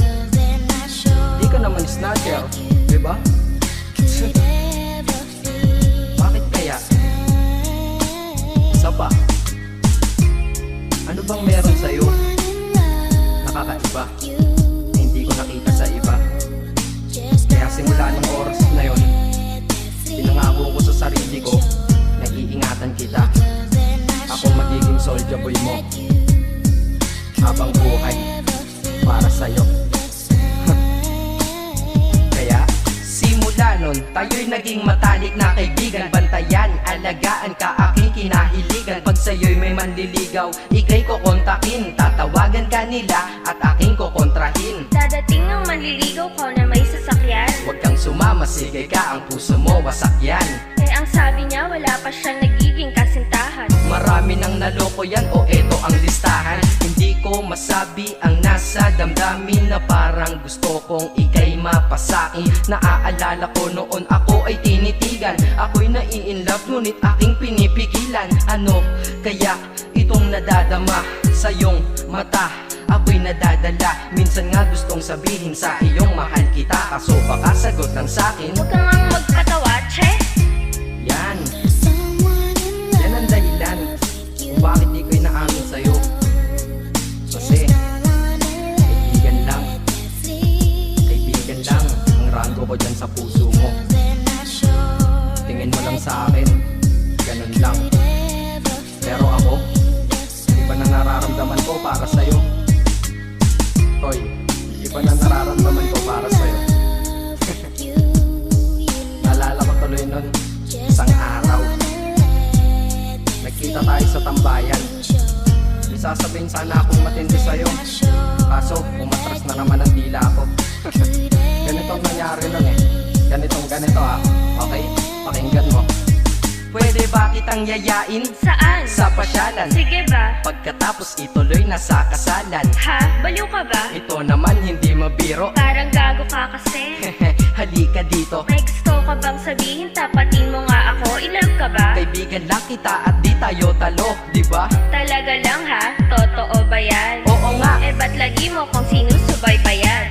A: Di ka naman snatcher, di ba? Bakit kaya? Isa pa, ano bang meron sa'yo? Nakakaiba, na hindi ko nakita sa iba. Kaya simula ng oras na yon, pinangako ko sa sarili ko na iingatan kita. Ako magiging soldier boy mo habang buhay para sa'yo. Kaya simula nun, tayo'y naging matalik na kaibigan. Bantayan, alagaan ka, aking kinahiligan. Pag sa'yo'y may manliligaw, ika'y kukontakin. Tatawagan ka nila at aking kukontrahin.
C: Dadating ang manliligaw ko na may sasakyan.
A: Huwag kang sumama, sige ka, ang puso mo wasak yan.
C: Eh ang sabi niya, wala pa siyang nagiging kasintahan.
A: Marami nang naloko yan, o eto ang listahan. Hindi ko masabi ang nasa damdamin, na parang gusto kong ika'y mapasakin. Naaalala ko noon ako ay tinitigan, ako'y nai-inlove ngunit aking pinipigilan. Ano kaya itong nadadama sa iyong mata? Ako'y nadadala, minsan nga gustong sabihin sa iyong mahal kita. Kaso baka sagot lang sa'kin,
C: Huwag kang ang magpatawa, che.
A: yan ang dahilan kung bakit di ko inaamin sa'yo. Kasi kaibigan lang ang rango ko dyan sa puso mo. Tingin mo lang sa akin, ganun lang. Pero ako, iba na nararamdaman ko para sa'yo. Hoy, iba na nararamdaman ko para sa'yo. Naalala ko tuloy nun, isang araw nagkita tayo sa tambayan. May sasabihin sana akong matindi sa'yo, kaso umatras na naman ang dila ko. Ganitong nangyari nun eh. Ganito okay? Pakinggan mo. Pwede ba kitang yayain
C: Saan?
A: sa pasyalan?
C: Sige ba?
A: Pagkatapos ituloy na sa kasalan.
C: Ha? Baliw ka ba?
A: Ito naman hindi mabiro.
C: Parang gago ka kasi.
A: Halika dito,
C: May gusto ka bang sabihin? Tapatin mo nga ako. I-love ka ba?
A: kaibigan lang kita at di tayo talo, di ba?
C: Talaga lang ha? Totoo ba yan?
A: Oo nga.
C: Eh ba't lagi mo kung sinusubaybayan?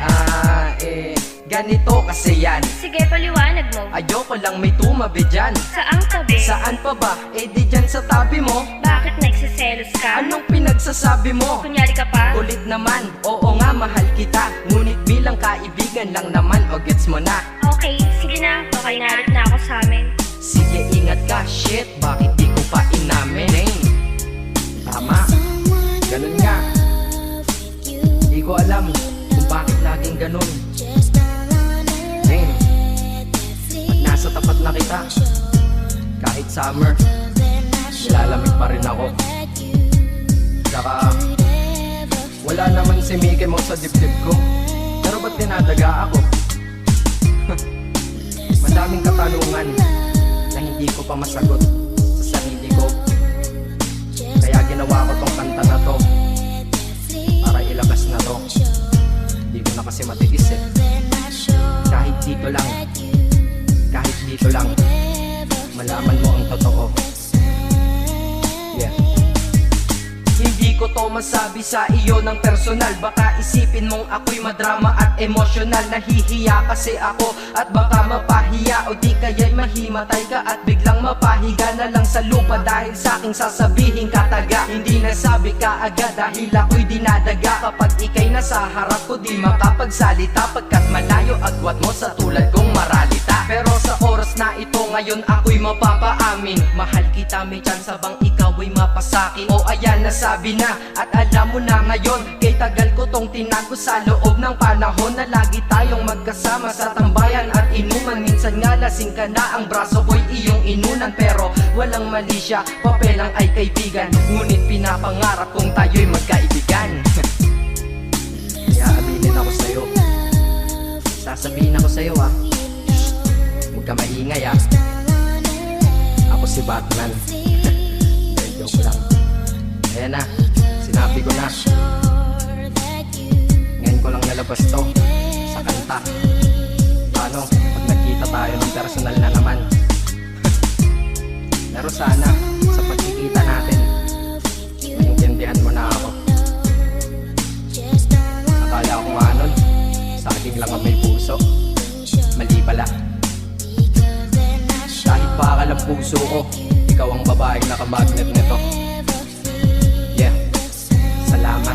A: Ganito kasi yan.
C: Sige paliwanag mo.
A: Ayoko lang may tumabi dyan.
C: Saang tabi?
A: Saan pa ba? Eh di dyan sa tabi mo.
C: Bakit nagsiselos ka?
A: Anong pinagsasabi mo?
C: Kunyari ka pa?
A: Ulit naman, oo nga mahal kita. Ngunit bilang kaibigan lang naman, o gets mo na.
C: Okay, sige na. Okay, narit na ako sa amin.
A: Sige ingat ka, shit, bakit di ko pa inamin? Tama, ganun nga. Di ko alam kung bakit laging ganun. Pag nasa tapat na kita, kahit summer, nilalamig pa rin ako. Saka wala naman si Mickey Mouse sa dibdib ko, pero ba't dinadaga ako? Madaming katanungan na hindi ko pa masagot sa sarili ko. Kaya ginawa ko tong kanta na to para ilabas na to. Hindi ko na kasi matiis eh. Kahit dito lang malaman mo ang totoo. Yeah. Hindi ko to masabi sa iyo ng personal. Baka isipin mong ako'y madrama at emosyonal. Nahihiya kasi ako at baka mapahiya, o di kaya'y mahimatay ka at biglang mapahiga na lang sa lupa dahil sa aking sasabihin kataga. Hindi nasabi ka agad dahil ako'y dinadaga. Kapag ika'y nasa harap ko di makapagsalita, pagkat malayo agwat mo sa tulad kong maralita. Pero sa oras na ito ngayon ako'y mapapaamin, mahal kita, may tsansa bang ikaw ay mapasakin? O ayan, nasabi na at alam mo na ngayon. Kay tagal ko tong tinago sa loob ng panahon na lagi tayong magkasama sa tambayan at inuman. Minsan nga lasing ka na, ang braso ko'y iyong inunan. Pero walang mali siya, papelang ay kaibigan, ngunit pinapangarap kong tayo'y magkaibigan. Kaya abilin ako sa'yo, sasabihin ako sa'yo huwag ka maingay ako si Batman. Joke lang. Ayan na, sinabi ko na. Ngayon ko lang nalabas to sa kanta. Paano pag nagkita tayo ng personal na naman? Pero sana sa pagkikita natin maintindihan mo na ako. Akala ko nga nun saging lang ang may puso, mali pala. Kahit bakal ang puso ko, ikaw ang babaeng nakamagnet nito. Yeah, salamat.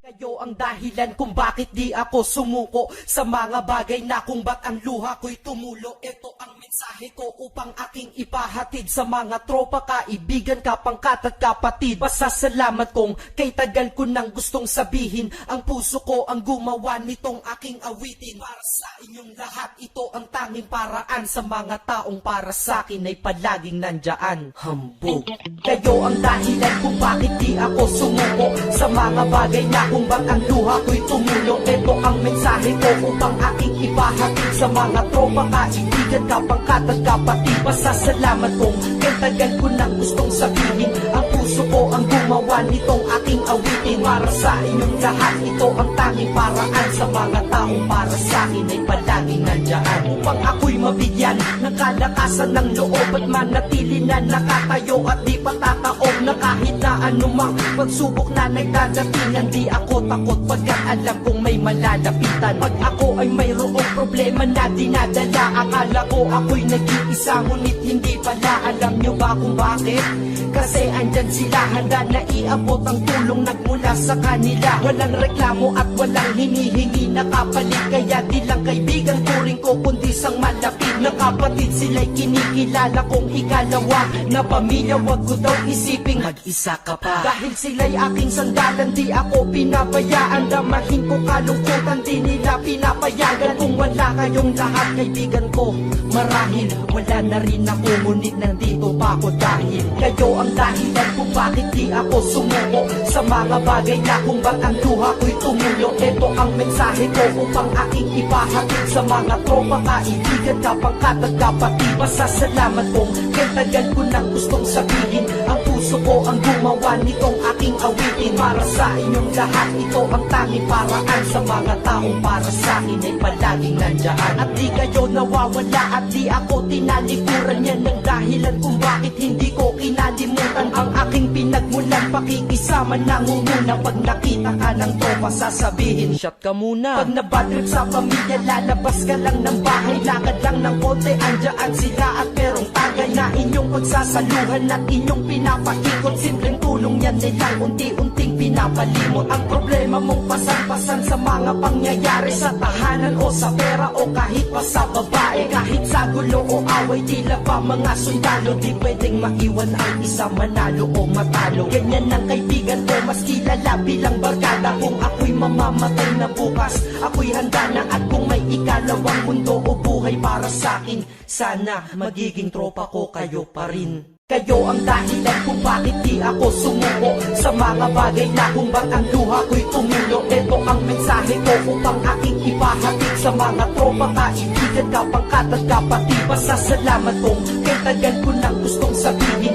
B: Kayo ang dahilan kung bakit di ako sumuko sa mga bagay na kung ba't ang luha ko'y tumulo. Ito ang mensahe ko upang aking ipahatid sa mga tropa, kaibigan, kapangkat at kapatid. Pasasalamat kong kay tagal ko nang gustong sabihin, ang puso ko ang gumawa nitong aking awitin. Para sa inyong lahat, ito ang tanging paraan sa mga taong para sa akin ay palaging nandyan. Hambog. Kayo ang dahilan kung bakit di ako sumuko sa mga bagay na kung ba't ang luha ko'y tumulo. Ito ang mensahe ko upang aking ipahatid sa mga tropa, kaibigan, kapangkat at kapatid. Pasasalamat kong kay tagal ko nang gustong sabihin, ang puso ko ang gumawa nitong aking awitin. Para sa inyong lahat, ito ang tanging paraan sa mga taong para sa akin ay palaging nandyan. Upang ako'y mabigyan ng kalakasan ng loob at manatili na nakatayo at di patataob na kahit na anumang pagsubok na nagdadatingan. Di ako takot pagkat alam kong may malalapitan. Pag ako ay mayroong problema na dinadala, akala ko ako'y nag-iisa, ngunit hindi pala. Alam nyo ba kung bakit? Kasi andyan sila, handa na iabot ang tulong nagmula sa kanila. Walang reklamo at walang hinihingi na kapalit, kaya di lang kaibigan ko rin ko kundi sang malapit na kapatid. Sila'y kinikilala kong ikalawa na pamilya, wag ko daw isiping mag-isa ka pa. Dahil sila'y aking sandalan, di ako pinabayaan. Damahin ko kalungkutan, di nila pinapayagan. Kung wala kayong lahat kaibigan ko, marahil wala na rin ako, ngunit nandito pa ako dahil kayo ang dahilan kung bakit di ako sumuko sa mga bagay na kung ba't ang luha ko'y tumulo. Ito ang mensahe ko upang aking ipahatid sa mga tropa, kaibigan, kapangkat at kapatid. Pasasalamat kong kay tagal ko nang gustong sabihin, ang puso ko ang gumawa nitong aking awitin. Para sa inyong lahat, ito ang tanging paraan sa mga taong para sa akin ay palaging nandyan. At di kayo nawawala at di ako tinalikuran, yan ang dahilan kung bakit hindi ko kinalimutan ang aking pinagmulan. Pakikisama nangunguna, pag nakita ka ng tropa sasabihin shot ka muna. Pag nabadrip sa pamilya, lalabas ka lang ng bahay, lakad lang ng konti, andyan sila at merong tagay na inyong pagsasaluhan at inyong pinapaikot. Simpleng tulong yan nilang unti-unting pinapalimot ang problema mong pasan-pasan sa mga pangyayari sa tahanan o sa pera o kahit pa sa babae. Kahit sa gulo o away, tila pa mga sundalo, di pwedeng maiwan ang isa, manalo o matalo. Ganyan ang kaibigan ko, mas kilala bilang barkada. Kung ako'y mamamatay na bukas, ako'y handa na. At kung may ikalawang mundo o buhay para sa akin, sana magiging tropa ko kayo pa rin. Kayo ang dahilan kung bakit di ako sumuko sa mga bagay na kung ba't ang luha ko'y tumulo. Ito ang mensahe ko upang aking ipahatid sa mga tropa, kaibigan, kapangkat at kapatid. Pasasalamat kong kay tagal ko nang gustong sabihin,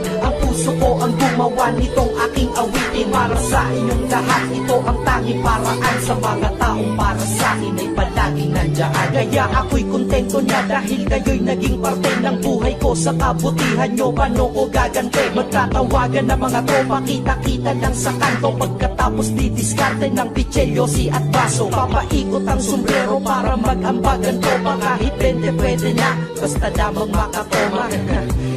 B: gumawa nitong aking awitin. Para sa inyong lahat, ito ang tanging paraan. Sa mga taong para sa akin ay palaging nandyan. Kaya ako'y kontento na dahil kayo'y naging parte ng buhay ko. Sa kabutihan nyo, paano ko gagante? Magtatawagan ng mga tropa, kita-kita lang sa kanto. Pagkatapos didiskarte ng pitselyosi at baso. Papaikot ang sombrero para mag-ambagan tropa. Kahit 20 pwede na, basta damang makatoma.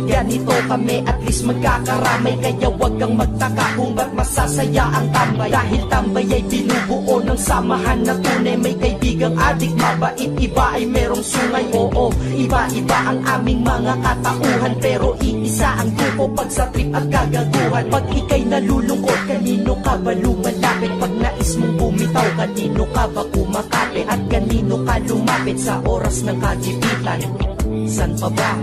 B: Ganito kami, at least magkakaramay. Kaya wag kang magtaka kung ba't masasaya ang tambay. Dahil tambay ay binubuo ng samahan na tunay. May kaibigang adik, mabait, iba ay merong sungay. Oo, iba-iba ang aming mga katauhan, pero iisa ang grupo pag sa trip at kagaguhan. Pag ika'y nalulungkot, kanino ka ba lumalapit? Pag nais mong bumitaw, kanino ka ba kumakapit? At kanino ka lumapit sa oras ng kagipitan? San pa ba?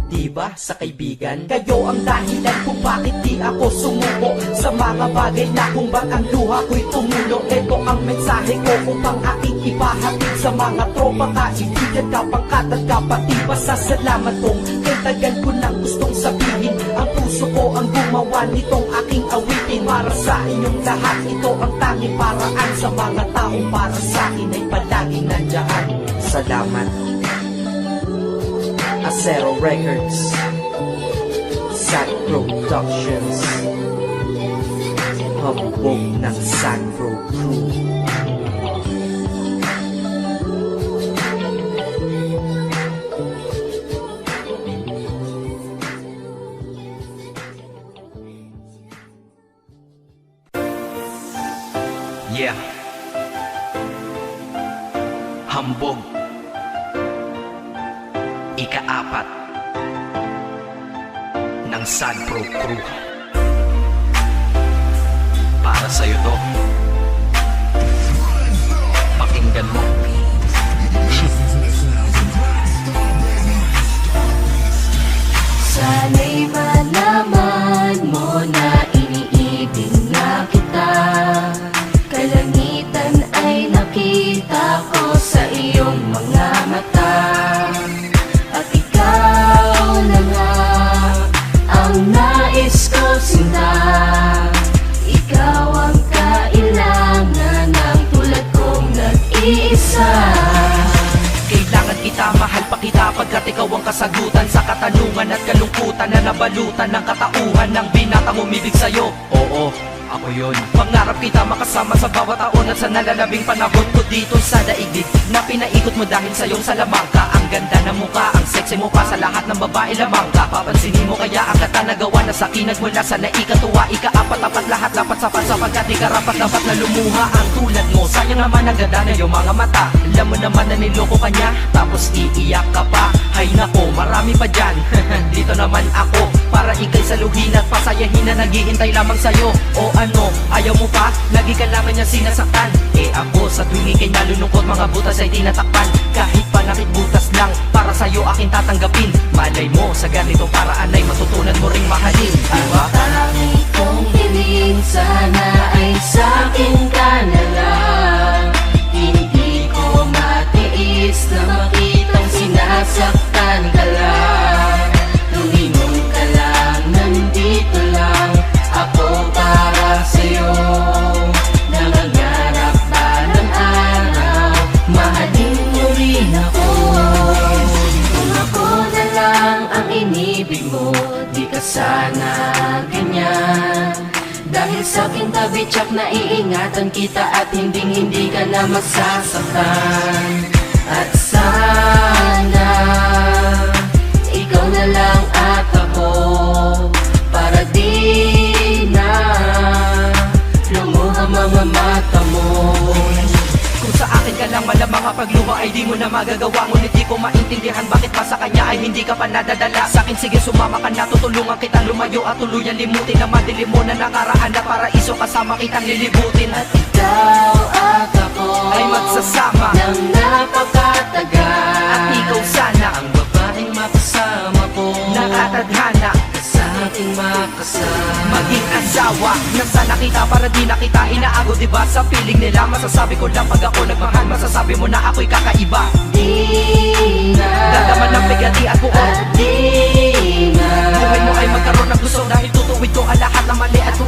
B: Diba sa kaibigan? Kayo ang dahilan kung bakit di ako sumuko sa mga bagay na kung ba't ang luha ko'y tumulo. Ito ang mensahe ko upang aking ipahatid sa mga tropa, kaibigan, kapangkat at kapatid. Pasasalamat kong kay tagal ko nang gustong sabihin. Ang puso ko ang gumawa nitong aking awitin. Para sa inyong lahat, ito ang tanging paraan. Sa mga taong para sa akin ay palaging nandyan. Salamat. Acero Records, Sad Productions, hambog ng Sacro Crew.
A: Yeah. Hambog. Ika-4 ng Sad Pro Crew. Para sa'yo to. Pakinggan mo.
C: Sana'y malaman mo na iniibig na kita. Kalangitan ay nakita ko sa iyong mga mata. At ikaw na nga ang nais ko sinta. Ikaw ang kailangan ng tulad kong nag-iisa.
B: Kailangan kita, mahal pa kita pagkat ikaw ang kasagutan sa katanungan at kalungkutan na nabalutan ng katauhan ng binatang umibig sa'yo. Oo, ako yun. Pangarap kita makasama sa bawat taon at sa nalalabing panahon ko dito sa daigdig na pinaikot mo dahil sa iyong salamangka. Ang ganda ng mukha, ang sexy mo pa sa lahat ng babae lamang ka. Papansinin mo kaya ang kata nagawa na sa akin nagmula sa naikatuwa. Ika-4 lahat lapat sapat sapagkat ikarapat dapat na lumuha ang tulad mo. Sayang naman ang ganda na iyong mga mata. Alam mo naman na niloko ka niya, tapos iiyak ka pa. Hay nako, marami pa dyan. Dito naman ako para ikay saluhin at pasayahin na naghihintay lamang sa'yo. O ano, ayaw mo pa? Lagi ka naman niya sinasaktan. Eh ako sa tuwing ikay nalulungkot, mga butas ay tinatakpan. Kahit panakit butas lang, para sa'yo aking tatanggapin. Malay mo, sa ganitong paraan ay matutunan mo ring mahalin, diba?
C: Tangi kong hiling sana ay sa'kin ka na lang. Hindi ko matiis na makitang sinasaktan ka lang. Lumingon ka lang, nandito lang ako para sa'yo. Nangangarap ba ng araw, mahalin mo rin ako. Kung ako na lang ang inibig mo, di ka sana ganyan. Dahil sa'king tabi tsak na iingatan kita at hindi ka na masasaktan. At sana ikaw na lang at ako, para di na lumuha mga mata mo.
B: Kung sa akin ka lang malamang ang pagluha ay di mo na magagawa. Ngunit di ko maintindihan bakit pa sa kanya ay hindi ka pa nadadala. Sa akin sige sumama ka na, tutulungan kitang lumayo at tuluyan limutin ang madilim mo na nakaraan na paraiso kasama kitang lilibutin.
C: At ikaw at ako
B: ay magsasama
C: ng napakatagal.
B: at ikaw sana
C: ang babaeng makasama ko,
B: nakatadhana
C: sa ating makasama.
B: maging asawa nang sana kita para di na kita inaago. Diba sa feeling nila masasabi ko lang pag ako nagmahal, masasabi mo na ako'y kakaiba.
C: Di na
B: Dalaman ng bigati at buo
C: at di na
B: buhay mo ay magkaroon ng gusto dahil tutuwid ko ang lahat na mali at kung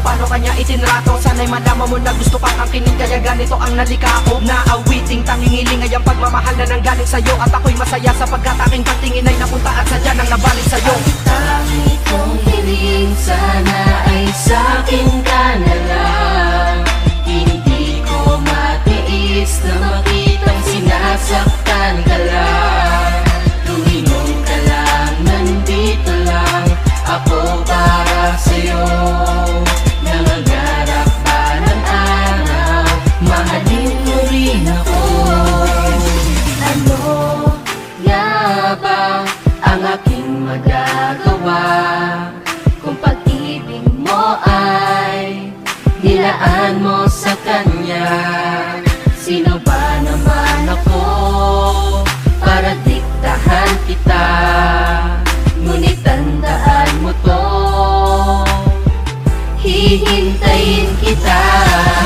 B: Nalaman mo na gusto kang angkinin, kaya ganito ang nalika ko. Naawiting tangingiling ay ang pagmamahal na nanggaling sa'yo. At ako'y masaya sapagkat aking patingin ay napunta at sadya nang nabalik sa'yo.
C: Tangi kong hiling, sana ay sa'kin ka na lang. Hindi ko matiis na makitang sinasaktan ka lang. Tuminong ka lang, nandito lang ako para sa'yo. Nangangarap pa ng araw, mahalin mo rin ako. Ano nga ba ang aking magagawa kung pag-ibig mo ay nilaan mo sa kanya? Sino ba naman ako para diktahan kita? Ngunit tandaan mo to, hihintayin kita.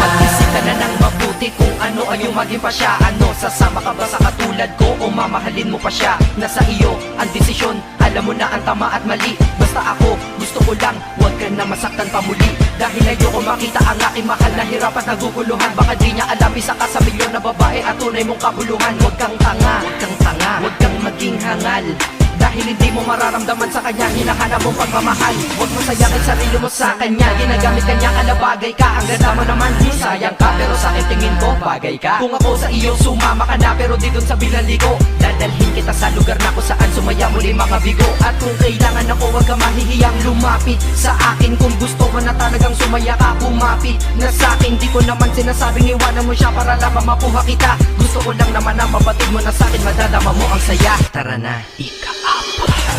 B: Mag-isip ka na ng mabuti kung ano ay yung maging pa siya. Ano, sasama ka ba sa katulad ko o mamahalin mo pa siya? Nasa iyo ang desisyon, alam mo na ang tama at mali. Basta ako, gusto ko lang, huwag ka na masaktan pa muli. Dahil ayoko makita ang aking mahal na hirap at naguguluhan. Baka di niya alam, isa ka sa milyon na babae at tunay mong kabuluhan. Huwag kang tanga, huwag kang tanga, huwag kang maging hangal. Dahil hindi mo mararamdaman sa kanya, hinahanap mong pagmamahal. Huwag mo sayangin sarili mo sa kanya, ginagamit kanya kalabagay ka. Ang ganda mo naman, sayang ka, pero sa akin tingin ko, bagay ka. Kung ako sa iyo, sumama ka na, pero di dun sa bilaliko. Dadalhin kita sa lugar na kung saan sumaya muli mga bigo. At kung kailangan ako, huwag ka mahihiyang lumapit sa akin. Kung gusto mo na talagang sumaya ka, kumapit na sa akin. Di ko naman sinasabing iwanan mo siya para lamang makuha kita. Gusto ko lang naman na mabatid mo na sa akin, madadama mo ang saya. Tara na,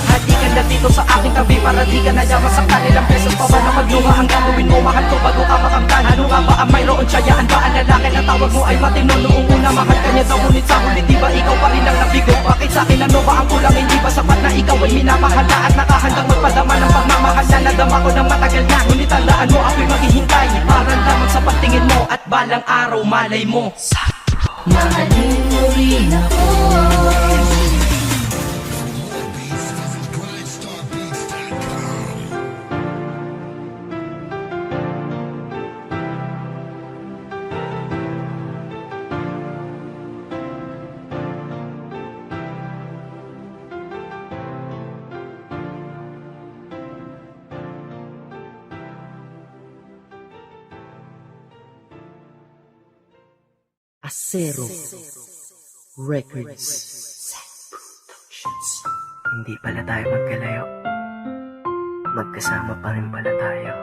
B: hati ka na dito sa aking tabi para di ka nayaman sa kanilang beses pa ba na maglunga ang gagawin mo? Mahal ko bago ka makamtan. Ano nga ba ang mayroon? Tsayaan ba ang lalaki na tawag mo ay matino? Noong una mahal ka niya daw, ngunit sa huli di ba ikaw pa rin ang nabigo? Bakit sa akin ano ba ang kulang? Hindi ba sapat na ikaw ay minamahal na at nakahandang magpadama ng pagmamahal na nadama ko ng matagal na? Ngunit tandaan mo ako'y maghihintay para lamang sa pagtingin mo at balang araw malay mo
C: Mahalin mo rin ako.
B: Acero Records. Hindi pala tayo magkalayo, magkasama pa rin pala tayo.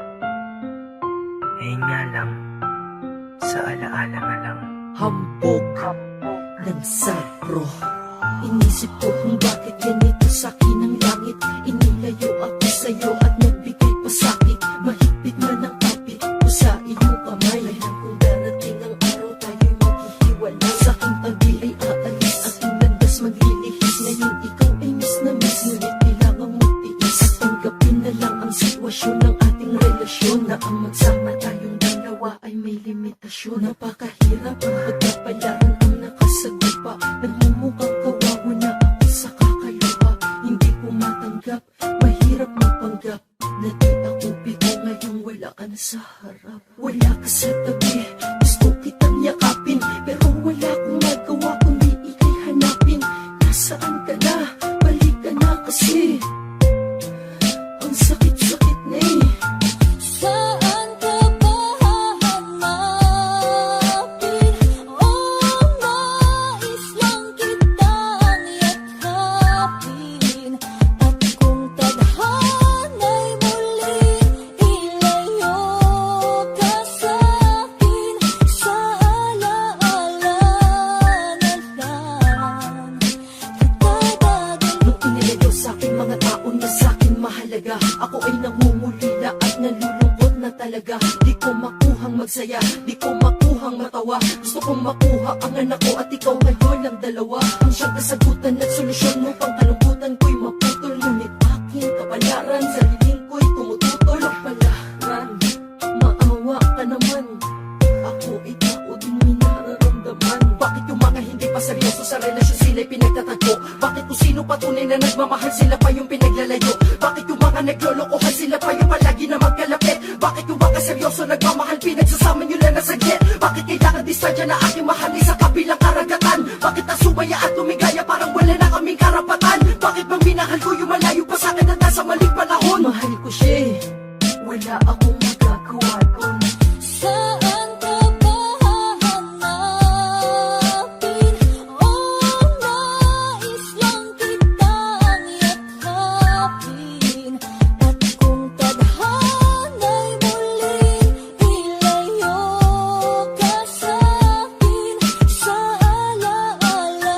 B: Eh nga lang, sa alaala nga lang. Hambog ng sapro.
F: Inisip ko kung bakit ganito sa'kin ang langit. Inilayo ako sa'yo at nagbigay pa sa'kin. Mahigpit man ang kapit ko sa iyong kamay. Alam kong darating ang araw tayo'y maghihiwalay. Sa aking tabi ay aalis, aking landas maglilihis. Ngayon ikaw ay miss na miss, ngunit kailangan mo tiis. At tanggapin na lang ang sitwasyon ng ating relasyon, na ang magsama tayong dalawa ay may limitasyon. Napakahirap ang pagkapalaan ang nakasagupa. Nagmumukhang kawawa na ako sa kakayuha. Hindi ko matanggap, mahirap magpanggap na di ako bigo ngayong wala ka na sa harap. Wala ka sa tabi, gusto kitang yakapin, pero wala akong magawa kundi ikay hanapin. Nasaan ka na? Balik ka na kasi ang sakit-sakit na eh.
C: Saan ka ba hahanapin? Nais lang kitang yakapin. At kung tadhana'y muling ilayo ka sa'kin, sa alaala na lang kitadagal.
F: Nung inilayo sa'kin mga taon na sa'kin mahalaga, ako ay nangungulila at nalulungkot na talaga. Di ko makuhang magsaya, di ko makuhang matawa. Gusto kong makuha ang anak ko at ikaw ngayon ang dalawa. Ang siyang kasagutan at solusyon mo, pang kalungkutan ko'y maputol. Ngunit aking kapalaran, sariling ko'y tumututol. Kapalaran, maawa ka naman, ako ay tao din may nararamdaman. Bakit yung mga hindi pa seryoso sa relasyon sila'y pinagtatagpo? Bakit kung sino patunay na nagmamahal sila pa yung pinaglalayo? Bakit yung mga naglolokohan sila pa yung palagi na magkalapit? Bakit yung mga seryoso nagmamahal pinagsasama nyo lang na sa distansya na aking mahal ay sa kabilang karagatan? Bakit nasumaya at tumigaya parang wala na kaming karapatan? Bakit bang minahal ko yung malayo pa sa'kin at nasa maling panahon? Mahal ko siya eh, wala akong magagawa doon.
C: Saan ka ba hahanapin? O nais lang kitang yakapin. At kung tadhana'y muling ilayo ka sa'kin, sa alaala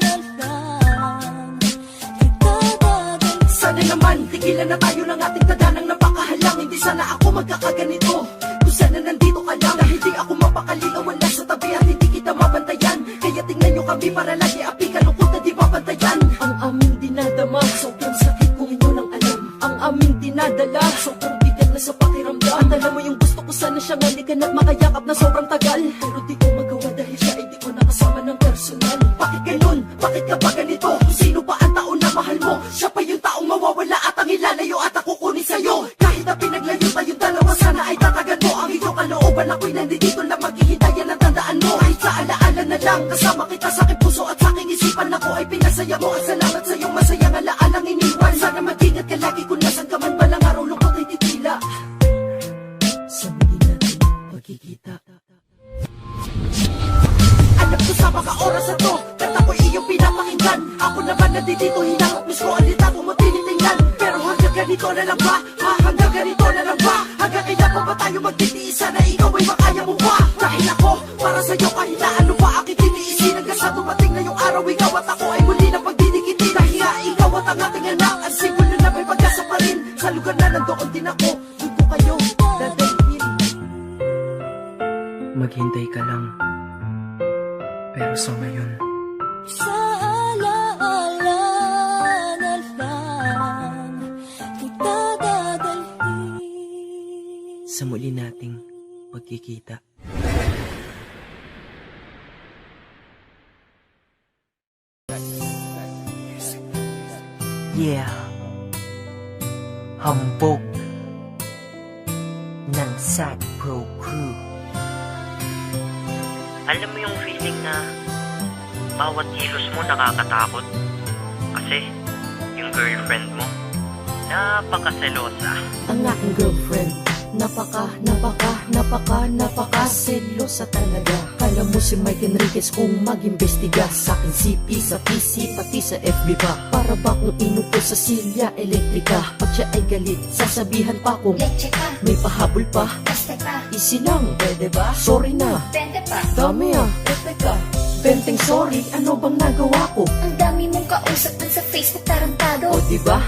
C: na lang kita dadalhin.
F: Sana naman, tigilan na tayo ng ating tadanang napakahalang. Hindi sana ako magkakaganito kung sana nandito ka lang. Dahil di ako mapakaligaw, wala sa tabi at hindi kita mabantayan. Kaya tingnan nyo kami para lagi api kalungkot na di mabantayan. Ang aming dinadama, sobrang sakit kung inyo lang alam. Ang aming dinadala, sobrang bigat na sa pakiramdam. At alam mo yung gusto ko sana siyang halikan at makayakap na sobrang tagal. Pero di ko magawa dahil siya ay di ko nakasama ng personal. Bakit ganun? Bakit ka ba ganito? Kung sino pa ang tao na mahal mo, siya pa yung taong mawawala at ang ilalayo at ako kunin sa'yo. Kahit na pinaglayo tayong dalawa, sana ay tatagan mo ang iyong kalooban. Ako'y nandito lang maghihintayan at tandaan mo. Kahit sa alaala na lang, kasama kita sa aking puso at sa aking isipan. Ako ay pinasaya mo at salamat sa iyong masayang alaalang iniwan. Sana mag-ingat ka lagi kung nasan ka man, balang araw lungkot ay titila. Sa muli natin magkikita. Alam ko sa mga oras na to, kanta ko iyong pinapakinggan. Ako naman nandito, hinahap miss ko, alita ko mo tinitingnan. Pero hanggang ganito na lang ba? Ha? Hanggang ganito na lang ba? Hanggang kailan pa ba tayo magtitiis? Sana ikaw ay makaya mo ba? Dahil ako, para sa'yo kahit na ano pa aking tiniisin. Hanggang sa dumating na yung araw, ikaw at ako ay muli na pagdidikitin. Dahil nga ikaw at ang ating anak, ang simbolo na may pag-asa pa rin. Sa lugar na nandoon din ako, doon ko kayo dadalhin.
B: Maghintay ka lang. Pero sa ngayon,
C: Sa alaala na lang kita dadalhin.
B: sa muli nating pagkikita. Yeah. Hambog ng Sad Pro Crew. Alam mo yung feeling na bawat kilos mo nakakatakot? Kasi yung girlfriend mo, napakaselosa.
F: Ang aking girlfriend, napaka-selosa talaga. Kala mo si Mike Enriquez kung mag-imbestiga sa aking CP, sa PC, pati sa FB pa. Para ba kung inupo sa silya elektrika? Pag siya ay galit, sasabihan pa kung
C: Leche ka,
F: may pahabol pa.
C: basta ka,
F: Easy lang, pwede ba? Sorry na,
C: bente pa.
F: dami ah, teka. Benteng sorry, ano bang nagawa ko?
C: Ang dami mong kausap dun sa Facebook tarantado.
F: O diba?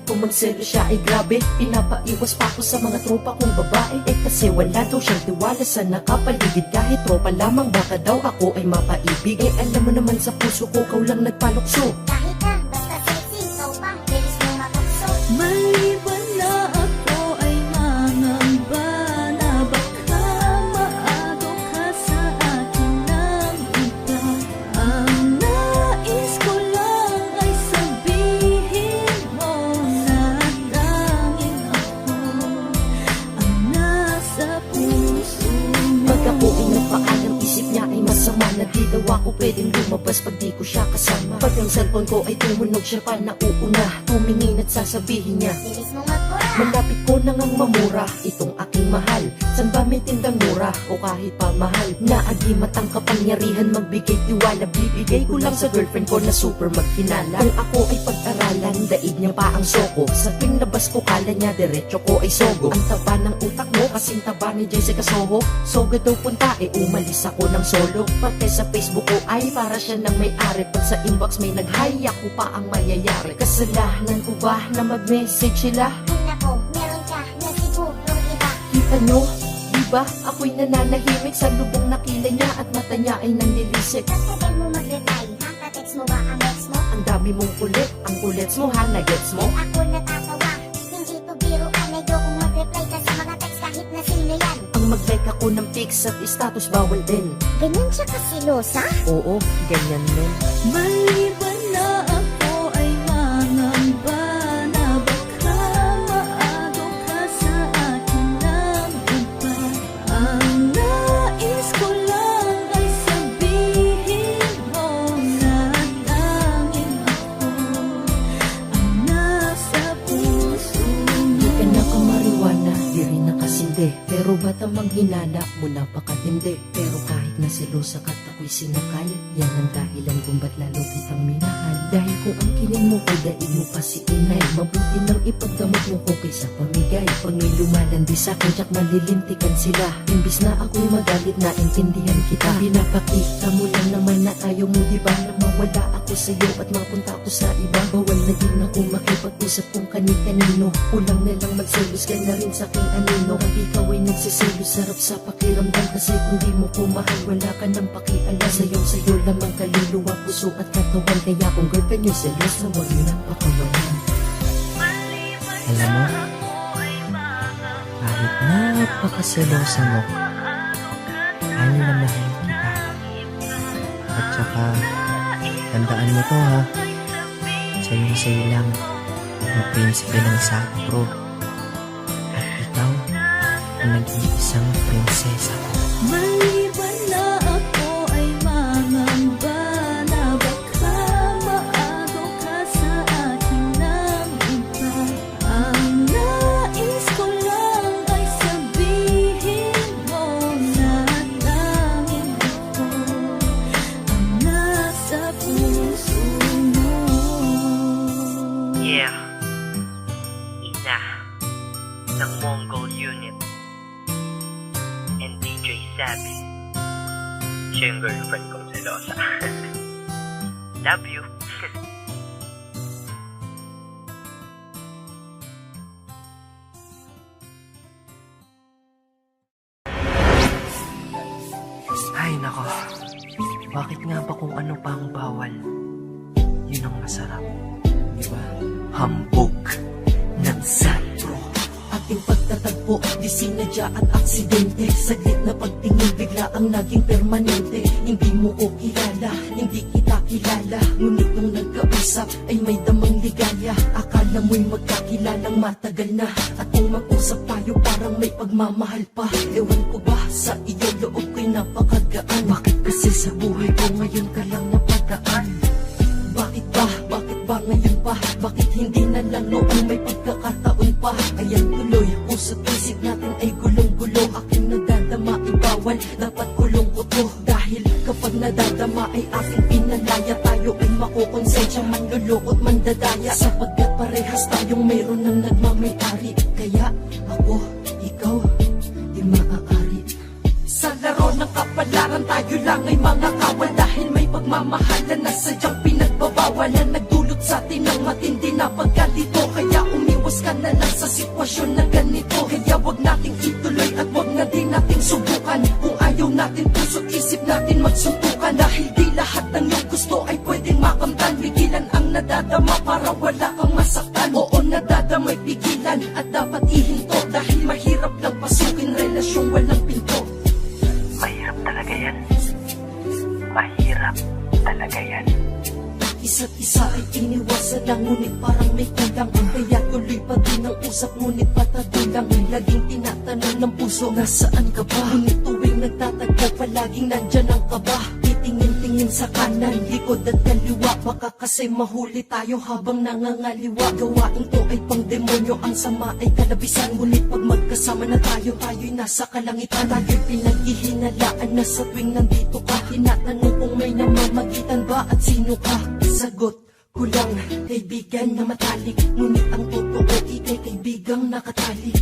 F: Kung magselo siya ay grabe, pinapaiwas pa ako sa mga tropa kong babae. Eh kasi wala daw siyang tiwala sa nakapaligid. Kahit tropa lamang baka daw ako ay mapaibig. Eh alam mo naman sa puso ko, kau lang nagpalukso.
C: Kahit na, basta sexy, ikaw pang bilis mo mapagso. Maliban na ako ay mangamba na baka maagaw ka sa akin ng iba. Ang nais ko lang ay sabihin mo na tanging ako ang nasa puso mo.
F: Pag ako ay nagpaalam, isip niya ay masama. Na di daw ako pwedeng lumabas pag di ko siya kasama. Pag ang cellphone ko ay tumunog, siya pa nauuna. Tumingin at sasabihin niya,
C: Bilis mo magpura.
F: malapit ko nang ang mamura itong aking mahal. San ba may tindang mura o kahit pa mahal? Naagimat ang kapangyarihan magbigay tiwala. Bibigay ko lang sa girlfriend ko na super maghinala. Kung ako ay pag-aralan, daig niya pa ang soko. Sa tuwing labas ko kala niya diretso ko ay sogo. Ang taba ng utak mo kasing taba ni Jessica Soho. Soga daw punta eh umalis ako ng solo. Pati sa Facebook ko ay para siya nang may-ari. Pag sa inbox may nag-hi, ako pa ang mayayari. Kasalanan ko ba na mag-message sila?
C: Ay nako, meron ka na siguro iba.
F: Kita nyo, diba? Ako'y nananahimik sa lubong na kilay niya at mata niya ay nanlilisik.
C: Tagal mo mag-reply, ha? Ka-text mo ba ang ex mo?
F: Ang dami mong kulit, ang kulets mo ha, nagets mo?
C: Ako natatawa, hindi to biro ka. Medyo kung mag-reply ka sa mga text kahit na sino yan.
F: Ang mag-like ako ng pics at status bawal din.
C: Ganyan siya kasilosa?
F: Oo, ganyan din.
C: Maliban na ako ay mangamba na baka maagaw ka sa akin ng iba. Ang nais ko
F: Dati, pero bata mang hinala mo napakatindi. Pero kahit na selosa ka't ako'y sinakal, yan ang dahilan kung ba't lalo kitang minahal. Dahil kung ang kiling mo ay daig mo pa si inay, mabuti nang ipagdamot mo ko kaysa pamigay. Pag may lumalandi sa'kin, tsak malilintikan sila. Imbis na ako'y magalit, naintindihan kita. Pinapakita mo lang naman na ayaw mo, diba, na mawala ako sa'yo at mapunta ako sa iba. Bawal na din ako makipag-usap kung kani-kanino. Ulang na lang magselos ka na rin sa'king anino. Pag ikaw ay nagsiselos, sarap sa pakiramdam. Kasi kung di mo ko mahal, wala ka nang pakialam. Sa'yo lamang kaluluwa, puso at katawan. Kaya kung girlfriend yung selos, na huwag yun ang pakawalan.
B: Alam mo, kahit napakaselosa mo, ano na mahal kita. At saka, tandaan mo to ha, sa'yo lang, ang prinsipe ng Sapro. At ikaw, ang nag-iisang prinsesa ko.
C: Maliban na ako ay mangamba na baka maagaw ka sa akin ng iba. Ang nais ko lang ay sabihin mo na tanging ako ang nasa puso mo.
G: Yeah, Ina ng Mongol Unit and DJ Sabi. Siya yung girlfriend kong selosa. Love you.
B: Ay nako, bakit nga ba kung ano pa ang bawal, yun ang masarap, diba? Hambog ng Sapro.
F: Ating pagtatagpo, di sinadya at aksidente. Saglit na pagtingin, bigla ang naging permanente. Hindi mo ko kilala, hindi kita kilala. Ngunit nung nagkausap, ay may damang ligaya. Akala mo'y magkakilalang matagal na. At kung mag-usap tayo, parang may pagmamahal pa. Ewan ko ba, sa iyo loob ko'y napakagaan. Bakit kasi sa buhay ko ngayon ka lang napadaan? Bakit ba ngayon pa? Bakit hindi na lang noong may pagkakataon pa? Ayan tuloy, puso't isip natin ay gulong-gulo. Aking nadadama ay bawal, dapat kulong ko to. Dahil kapag nadadama ay aking pinalaya. Tayo ay makukonsensya, manlulukot, mandadaya. Sapagkat parehas tayong mayroon ng nagmamayari. Kaya ako, ikaw, di maaari. Sa laro ng kapalaran, tayo lang ay mga kawal. Dahil may pagmamahalan na sadyang pinagbabawalan. Nagdulot sa atin ng matindi na pagkalito. Kaya umiwas ka na lang sa sitwasyon na ganito. Kaya wag nating ituloy at wag na din nating subukan. Kung ayaw natin, puso't isip natin magsuntukan. Dahil di lahat ng iyong gusto ay pwedeng makamtan. Pigilan ang nadadama para wala kang masaktan. Oo, nadadama'y pigilan at dapat ihinto. Dahil mahirap lang pasukin relasyong walang pinto.
G: Mahirap talaga yan. Mahirap talaga yan.
F: Isa't isa ay iniwasan lang, ngunit parang may kulang. Kaya tuloy pa din ang usap, ngunit patadulang. Laging tinatanong ng puso, nasaan ka ba? Ngunit tuwing nagtatagpo, palaging nandyan ang kaba. Titingin-tingin sa kanan, likod at kaliwa. Baka kasi mahuli tayo habang nangangaliwa. Gawain ko ay pang demonyo, ang sama ay kalabisan. Ngunit pag magkasama na tayo, tayo'y nasa kalangitan. Tayo'y pinaghihinalaan na sa tuwing nandito ka. Tinatanong kung may namamagitan ba at sino ka. Sagot ko lang, kaibigan na matalik. Ngunit ang totoo, ikay kaibigang nakatali.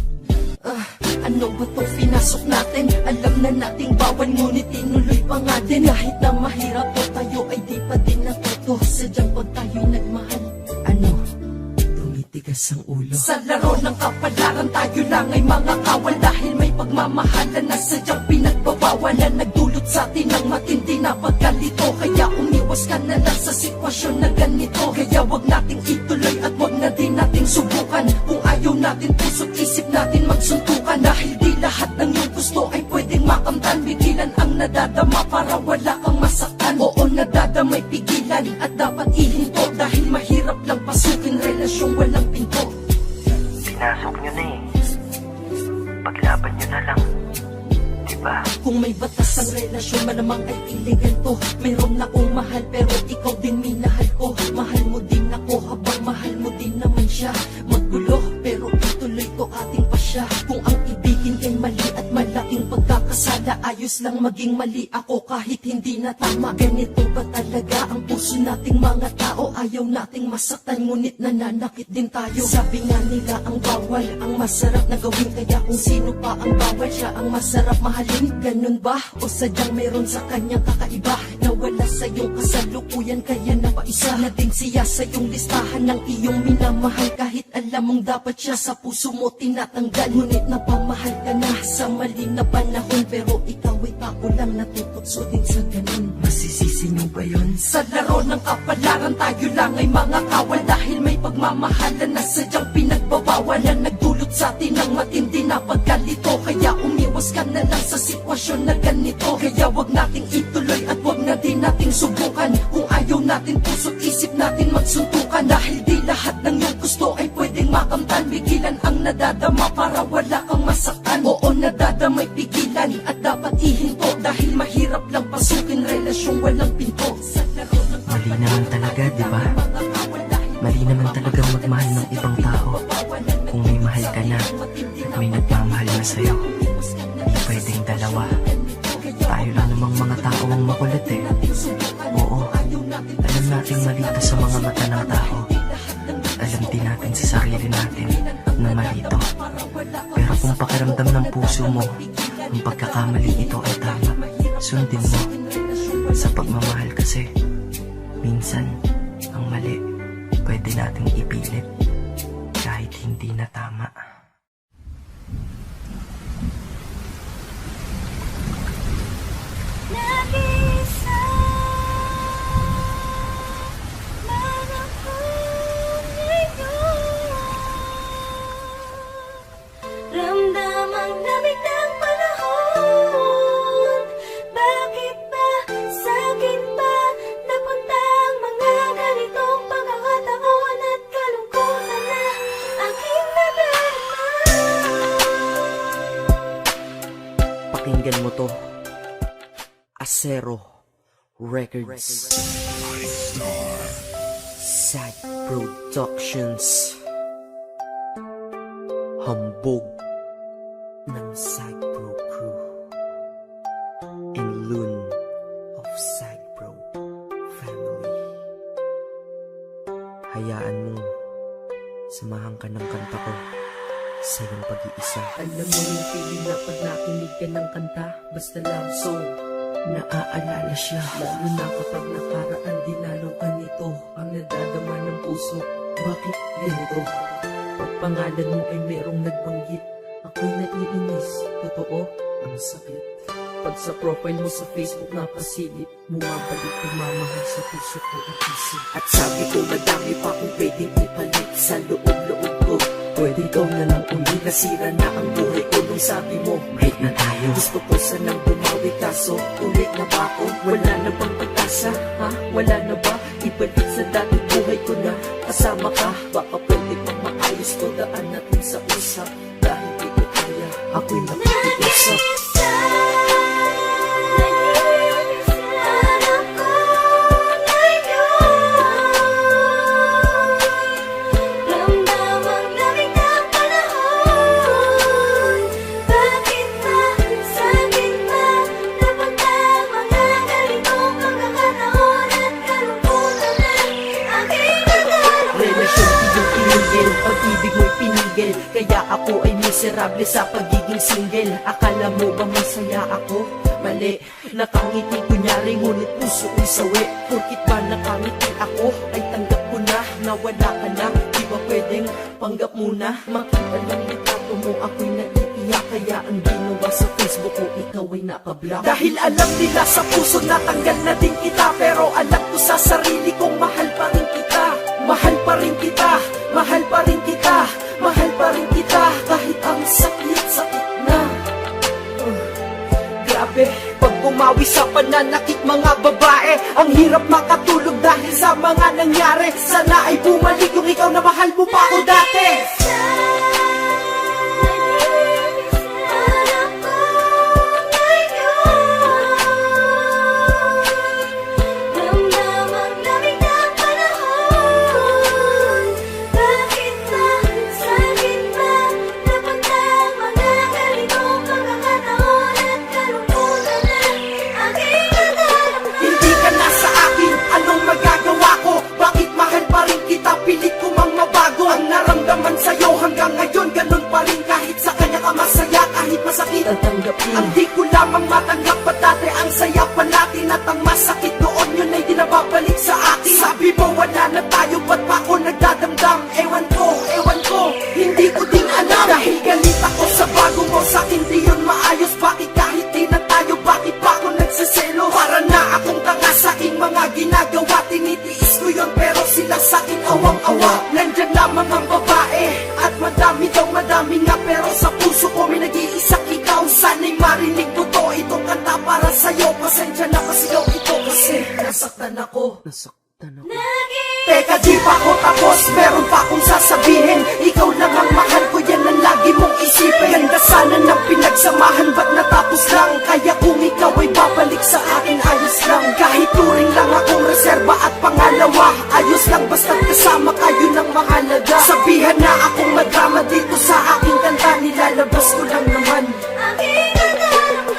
F: Ano ba itong pinasok natin? Alam na nating bawal, ngunit tinuloy pa nga din. Kahit na mahirap to, tayo ay di pa din natuto. Sadyang pag tayo'y nagmahal, ano? Tumitigas ang ulo. Sa laro ng kapalaran, tayo lang ay mga kawal. Dahil may pagmamahalan na sadyang pinagbabawalan. Nagdulot sa atin ng matindi na pagkalito. Kaya umiwas ka na lang sa sitwasyon na ganito. Kaya wag nating ituloy at wag na din nating subukan. Kung ayaw natin, puso't isip natin magsuntukan. Dahil di lahat ng iyong gusto ay pwedeng makamtan. Pigilan ang nadadama para wala kang masaktan. Oo, nadadama'y pigilan at dapat ihinto. Dahil mahirap lang pasukin relasyong walang pinto.
G: Pinasok nyo na eh. Paglaban nyo na lang. Diba?
F: Kung may batas ang relasyon, malamang ay illegal to. Mayroon na akong mahal pero ikaw din minahal ko. Mahal mo din ako habang mahal mo din naman siya. Maggulo pero ituloy to ating pasya. Kung ang ibigin kay mali at malaking pagkakasala. Ayos lang maging mali ako kahit hindi na tama. Ganito ba talaga ang puso nating mga tao? Ayaw nating masaktan ngunit nananakit din tayo. Sabi nga nila ang bawal ang masarap na gawin, kaya kung sino pa ang bawal siya ang masarap mahalin. Ganun ba? O sadyang meron sa kanyang kakaiba na wala sa iyong kasalukuyan, kaya napaisa na din siya sa iyong listahan ng iyong minamahal. Kahit alam mong dapat siya sa puso mo tinatanggal, ngunit napamahal ka na sa mali na panahon. Pero ikaw ay tako lang natutokso din sa ganun. Masisisi niyo ba yun? Sa laro ng kapalaran tayo lang ay mga kawal, dahil may pagmamahalan na sadyang pinagbabawal na nagdulot sa atin ng matindi na pagkalito. Kaya umiwas ka na lang sa sitwasyon na ganito. Kaya wag nating ituloy at wag na din nating subukan. Kung ayaw natin puso't isip natin magsuntukan, dahil di lahat ng iyong gusto ay pwedeng makamtan. Pigilan ang nadadama para wala kang masaktan. Oo, nadadamay pigilan at dapat ihinto, dahil mahirap lang pasukin relasyong walang pinto. Sa laro ng
B: Mali naman talaga, di ba? Mali naman talaga magmahal ng ibang tao. Kung may mahal ka na at may nagmamahal na sa'yo, di pwedeng dalawa. Tayo lang namang mga tao ang makulit eh. Oo, alam nating malito sa mga mata ng tao. Alam din natin sa sarili natin na malito. Pero kung pakiramdam ng puso mo ang pagkakamali ito ay tama, sundin mo. Sa pagmamahal kasi, minsan ang mali pwede nating ipilit kahit hindi na tama.
C: Nag-iisa lang ako ngayon. Ramdam ang lamig ng panahon. Bakit ba sa'kin ba napunta ang mga ganitong pagkakataon at kalungkutan na aking nadarama?
B: Pakinggan mo to. Acero Records, Sad Productions, hambog ng Sad Pro Crew, and Loon of Sad Pro Family. Hayaan mong samahan ka ng kanta ko sa iyong pag-iisa.
F: Alam mo yung feeling na pag nakinig ka ng kanta, basta love song, naaalala siya. Lalo na kapag nakaraan, dinalaw ka nito, ang nadadama ng puso. Bakit ganito? Pag pangalan mo ay merong nagbanggit, ako'y naiinis. Totoo, ang sakit. Pag sa profile mo sa Facebook napasilip, bumabalik pagmamahal sa puso ko at isip. At sabi ko madami pa kung pwedeng ipalit sa loob-loob ko. Pwede ikaw na lang uli, nasira na ang buhay ko nung sabi mo break na tayo. Gusto ko sanang bumawi kaso ulit na ba ako? Wala na bang pag-asa? Ha? Wala na ba? Ibalik sa dating buhay ko na kasama ka. Baka pwede pang maayos ko, daan natin sa usap. Dahil di ko kaya, ako'y nakikiusap. Pag-ibig mo'y pinigil, kaya ako ay miserable sa pagiging single. Akala mo ba masaya ako? Mali, nakangiti kunyari ngunit puso ay sawi. Porkit ba nakangiti ako ay tanggap ko na nawala ka na. Di ba pwedeng panggap muna? Makita lang litrato mo ako'y naiiyak, kaya ang ginawa sa Facebook ko ikaw ay nakablock. Dahil alam nila sa puso natanggal na din kita, pero alam ko sa sarili kong mahal pa rin kita. Mahal pa rin kita, mahal pa rin kita, mahal pa rin kita, kahit ang sakit-sakit na. Grabe, pag bumawi sa pananakit mga babae, ang hirap makatulog dahil sa mga nangyari. Sana ay bumalik yung ikaw na mahal mo pa ako dati. tatanggapin.
B: Ang di ko lamang matanggap pa dati ang saya pa natin at ang masakit noon yun ay di na babalik sa akin. Sabi mo wala na tayo, ba't pa ako nagdadamdam? Ewan ko, hindi ko din alam. Dahil galit ako sa bago mo, sa'kin di yun maayos. Bakit kahit di na tayo, bakit pa ako nagsaselo? Para na akong tanga sa aking mga ginagawa. Tinitiis ko yun pero sila sa'kin awang-awa. Nandyan lamang ang babae at madami nga, pero sa puso ko may nag-iisang ikaw. Sana'y marinig mo to, itong kanta para sa'yo. Pasensya na pasigaw ito kasi nasaktan ako. Teka, di pa ako tapos, meron pa akong sasabihin. Ikaw lang ang mahal ko, yan ang lagi mong isipin. Ganda sana ng pinagsamahan, ba't natapos lang? Kaya kung ikaw ay babalik sa akin, ayos lang. Kahit turing lang akong reserba at pangalawa, ayos lang basta't kasama kayo ng mahalaga. Sabihan na akong madrama dito sa aking kanta, nilalabas ko lang naman.
C: Aking nadarama,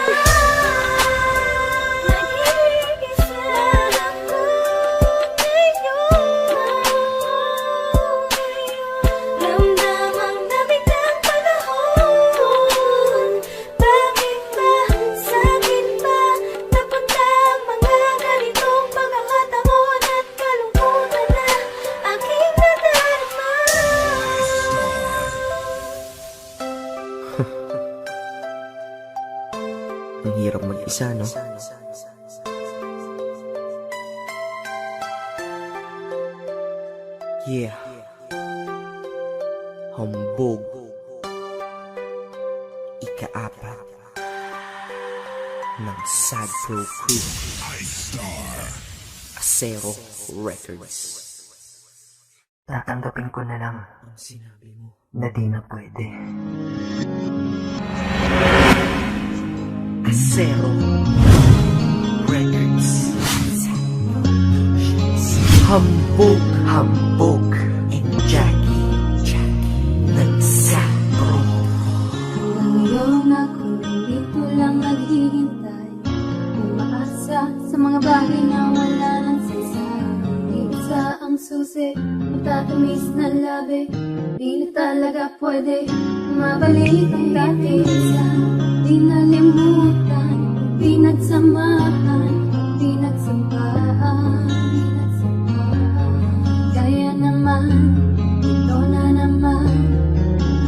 C: nag-iisa ako ngayon. Ramdamang lamig ng panahon. Bakit ba sa'kin ba napunta ang mga ganitong pagkakataon at kalungkutan na aking nadarama?
F: Ang hirap mag-isa, no? Yeah. Hambog. Ika-apat ng Sad Pro Crew. Acero Records.
G: Tatanggapin ko na lang
F: Ang sinabi mo.
G: na di na pwede.
F: Acero Records. Hambog and Jackie ng Sad Pro.
C: Ngayon ako dito lang naghihintay, umaasa sa mga bagay na wala ng saysay. Isa ang susi, matatamis na labi, di na talaga pwede mabalik ang dati. Isa, di nalimutan, di nagsamahan, di nagsampaan. Kaya naman, ito na naman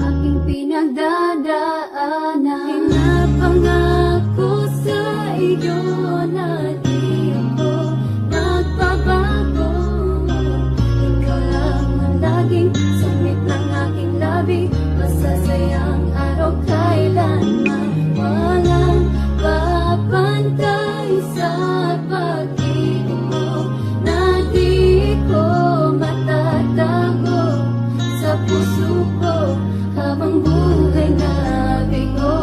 C: aking pinagdadaanan. Pinapangako sa iyo na di ako magbabago. Ikaw lang ang laging sumit ng aking labi. Masasayang araw kailanman. Walang papantay sa pag-ibig mo na di ko matatago sa puso ko habang buhay na bigo.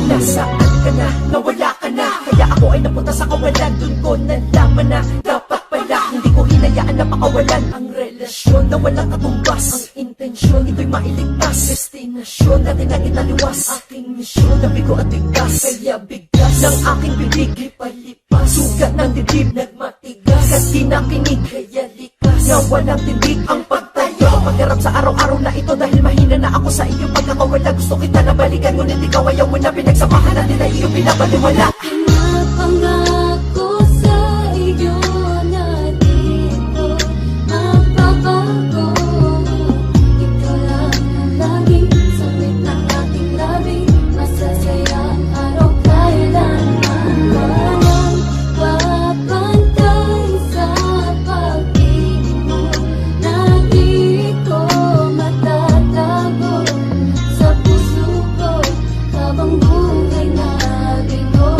B: Nasaan ka na? Nawala ka na. Kaya ako ay napunta sa kawalan. Doon ko nalaman na dapat pala hindi ko hinayaan na makawalan ang relasyon na walang katumbas. Ang intensyon ito'y mailigtas. Destinasyon natin ang italiwas. Aking misyon na bigo at bigkas. Kaya bigkas ng aking bibig lipalipas. Sugat ng dibdib nagmatigas. At di nakinig kaya likas na walang tindig ang pagtayo. Pagharap sa araw-araw na ito dahil mahina na ako sa iyong pagkakawala. Gusto kita na balikan ngunit ikaw ayaw mo na. Pinagsamahan natin ay iyong pinabaliwala.
C: Pinapangako sa iyo na di ko magbabago. Ikaw lang ang laging sumit ng aking labi. Masasayang araw kailanman. Walang papantay sa pag-ibig mo na di ko matatago sa puso ko habang buhay na bigo.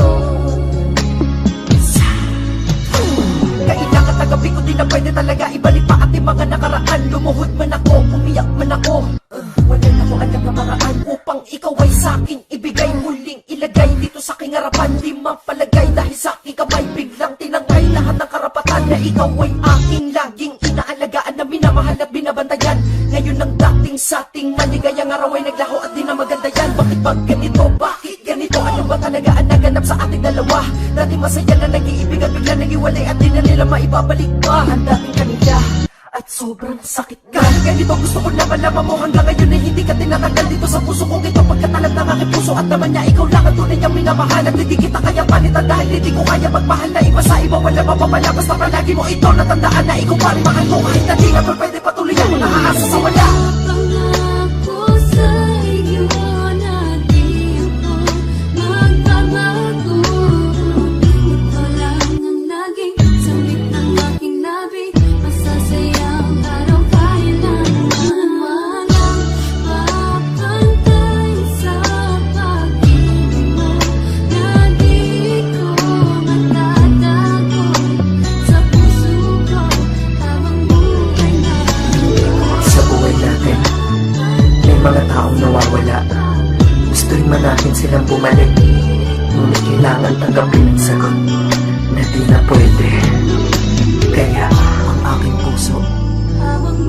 B: Kailangan tagabi ko di na pwede talaga ibalik pa ating mga nakaraan. Lumuhod man ako, umiyak man ako, wala na ko alam na maraan upang ikaw ay sa'kin ibigay. Muling ilagay dito sa aking harapan. Di mapalagay dahil sa aking kamay biglang tinangay lahat ng karapatan na ikaw ay aking laging inaalagaan na minamahal at binabantayan. Ngayon ang dating sa ating maligayang araw ay naglaho at di na maganda yan. Bakit ba ganito? Bakit ganito? Ano ba talaga ang naganap sa ating dalawa? Dati masaya na nag-iibig at bigla nag-iwalay at di na nila maibabalik pa. Ang dating kanila
F: at sobrang sakit ka. Dahil ganito gusto ko na malaman mo hanggang ngayon ay hindi ka tinatanggal dito sa puso kong ito. Pagkatalam ng aking puso at naman niya ikaw lang ang tunay niyang minamahal. At hindi kita kaya palitan dahil hindi ko kaya magmahal na iba sa iba. Wala mapapala basta palagi mo ito natandaan na ikaw pa rin mahal ko. Kahit na di na pwede patuloy ako nakaasa sa wala.
C: Pangako sa iyo na di ako magbabago. Ito lang ang laging sabit ng aking labi. Masasayang araw kailanman. Walang papantay sa pag-ibig mo na di ko matatago sa puso ko habang buhay na.
F: Sa buhay natin, may mga taong nawawala. Gusto rin man natin silang bumalik, ngunit kailangan tanggapin ang sagot na di na pwede. Kaya ang aking puso
C: Habang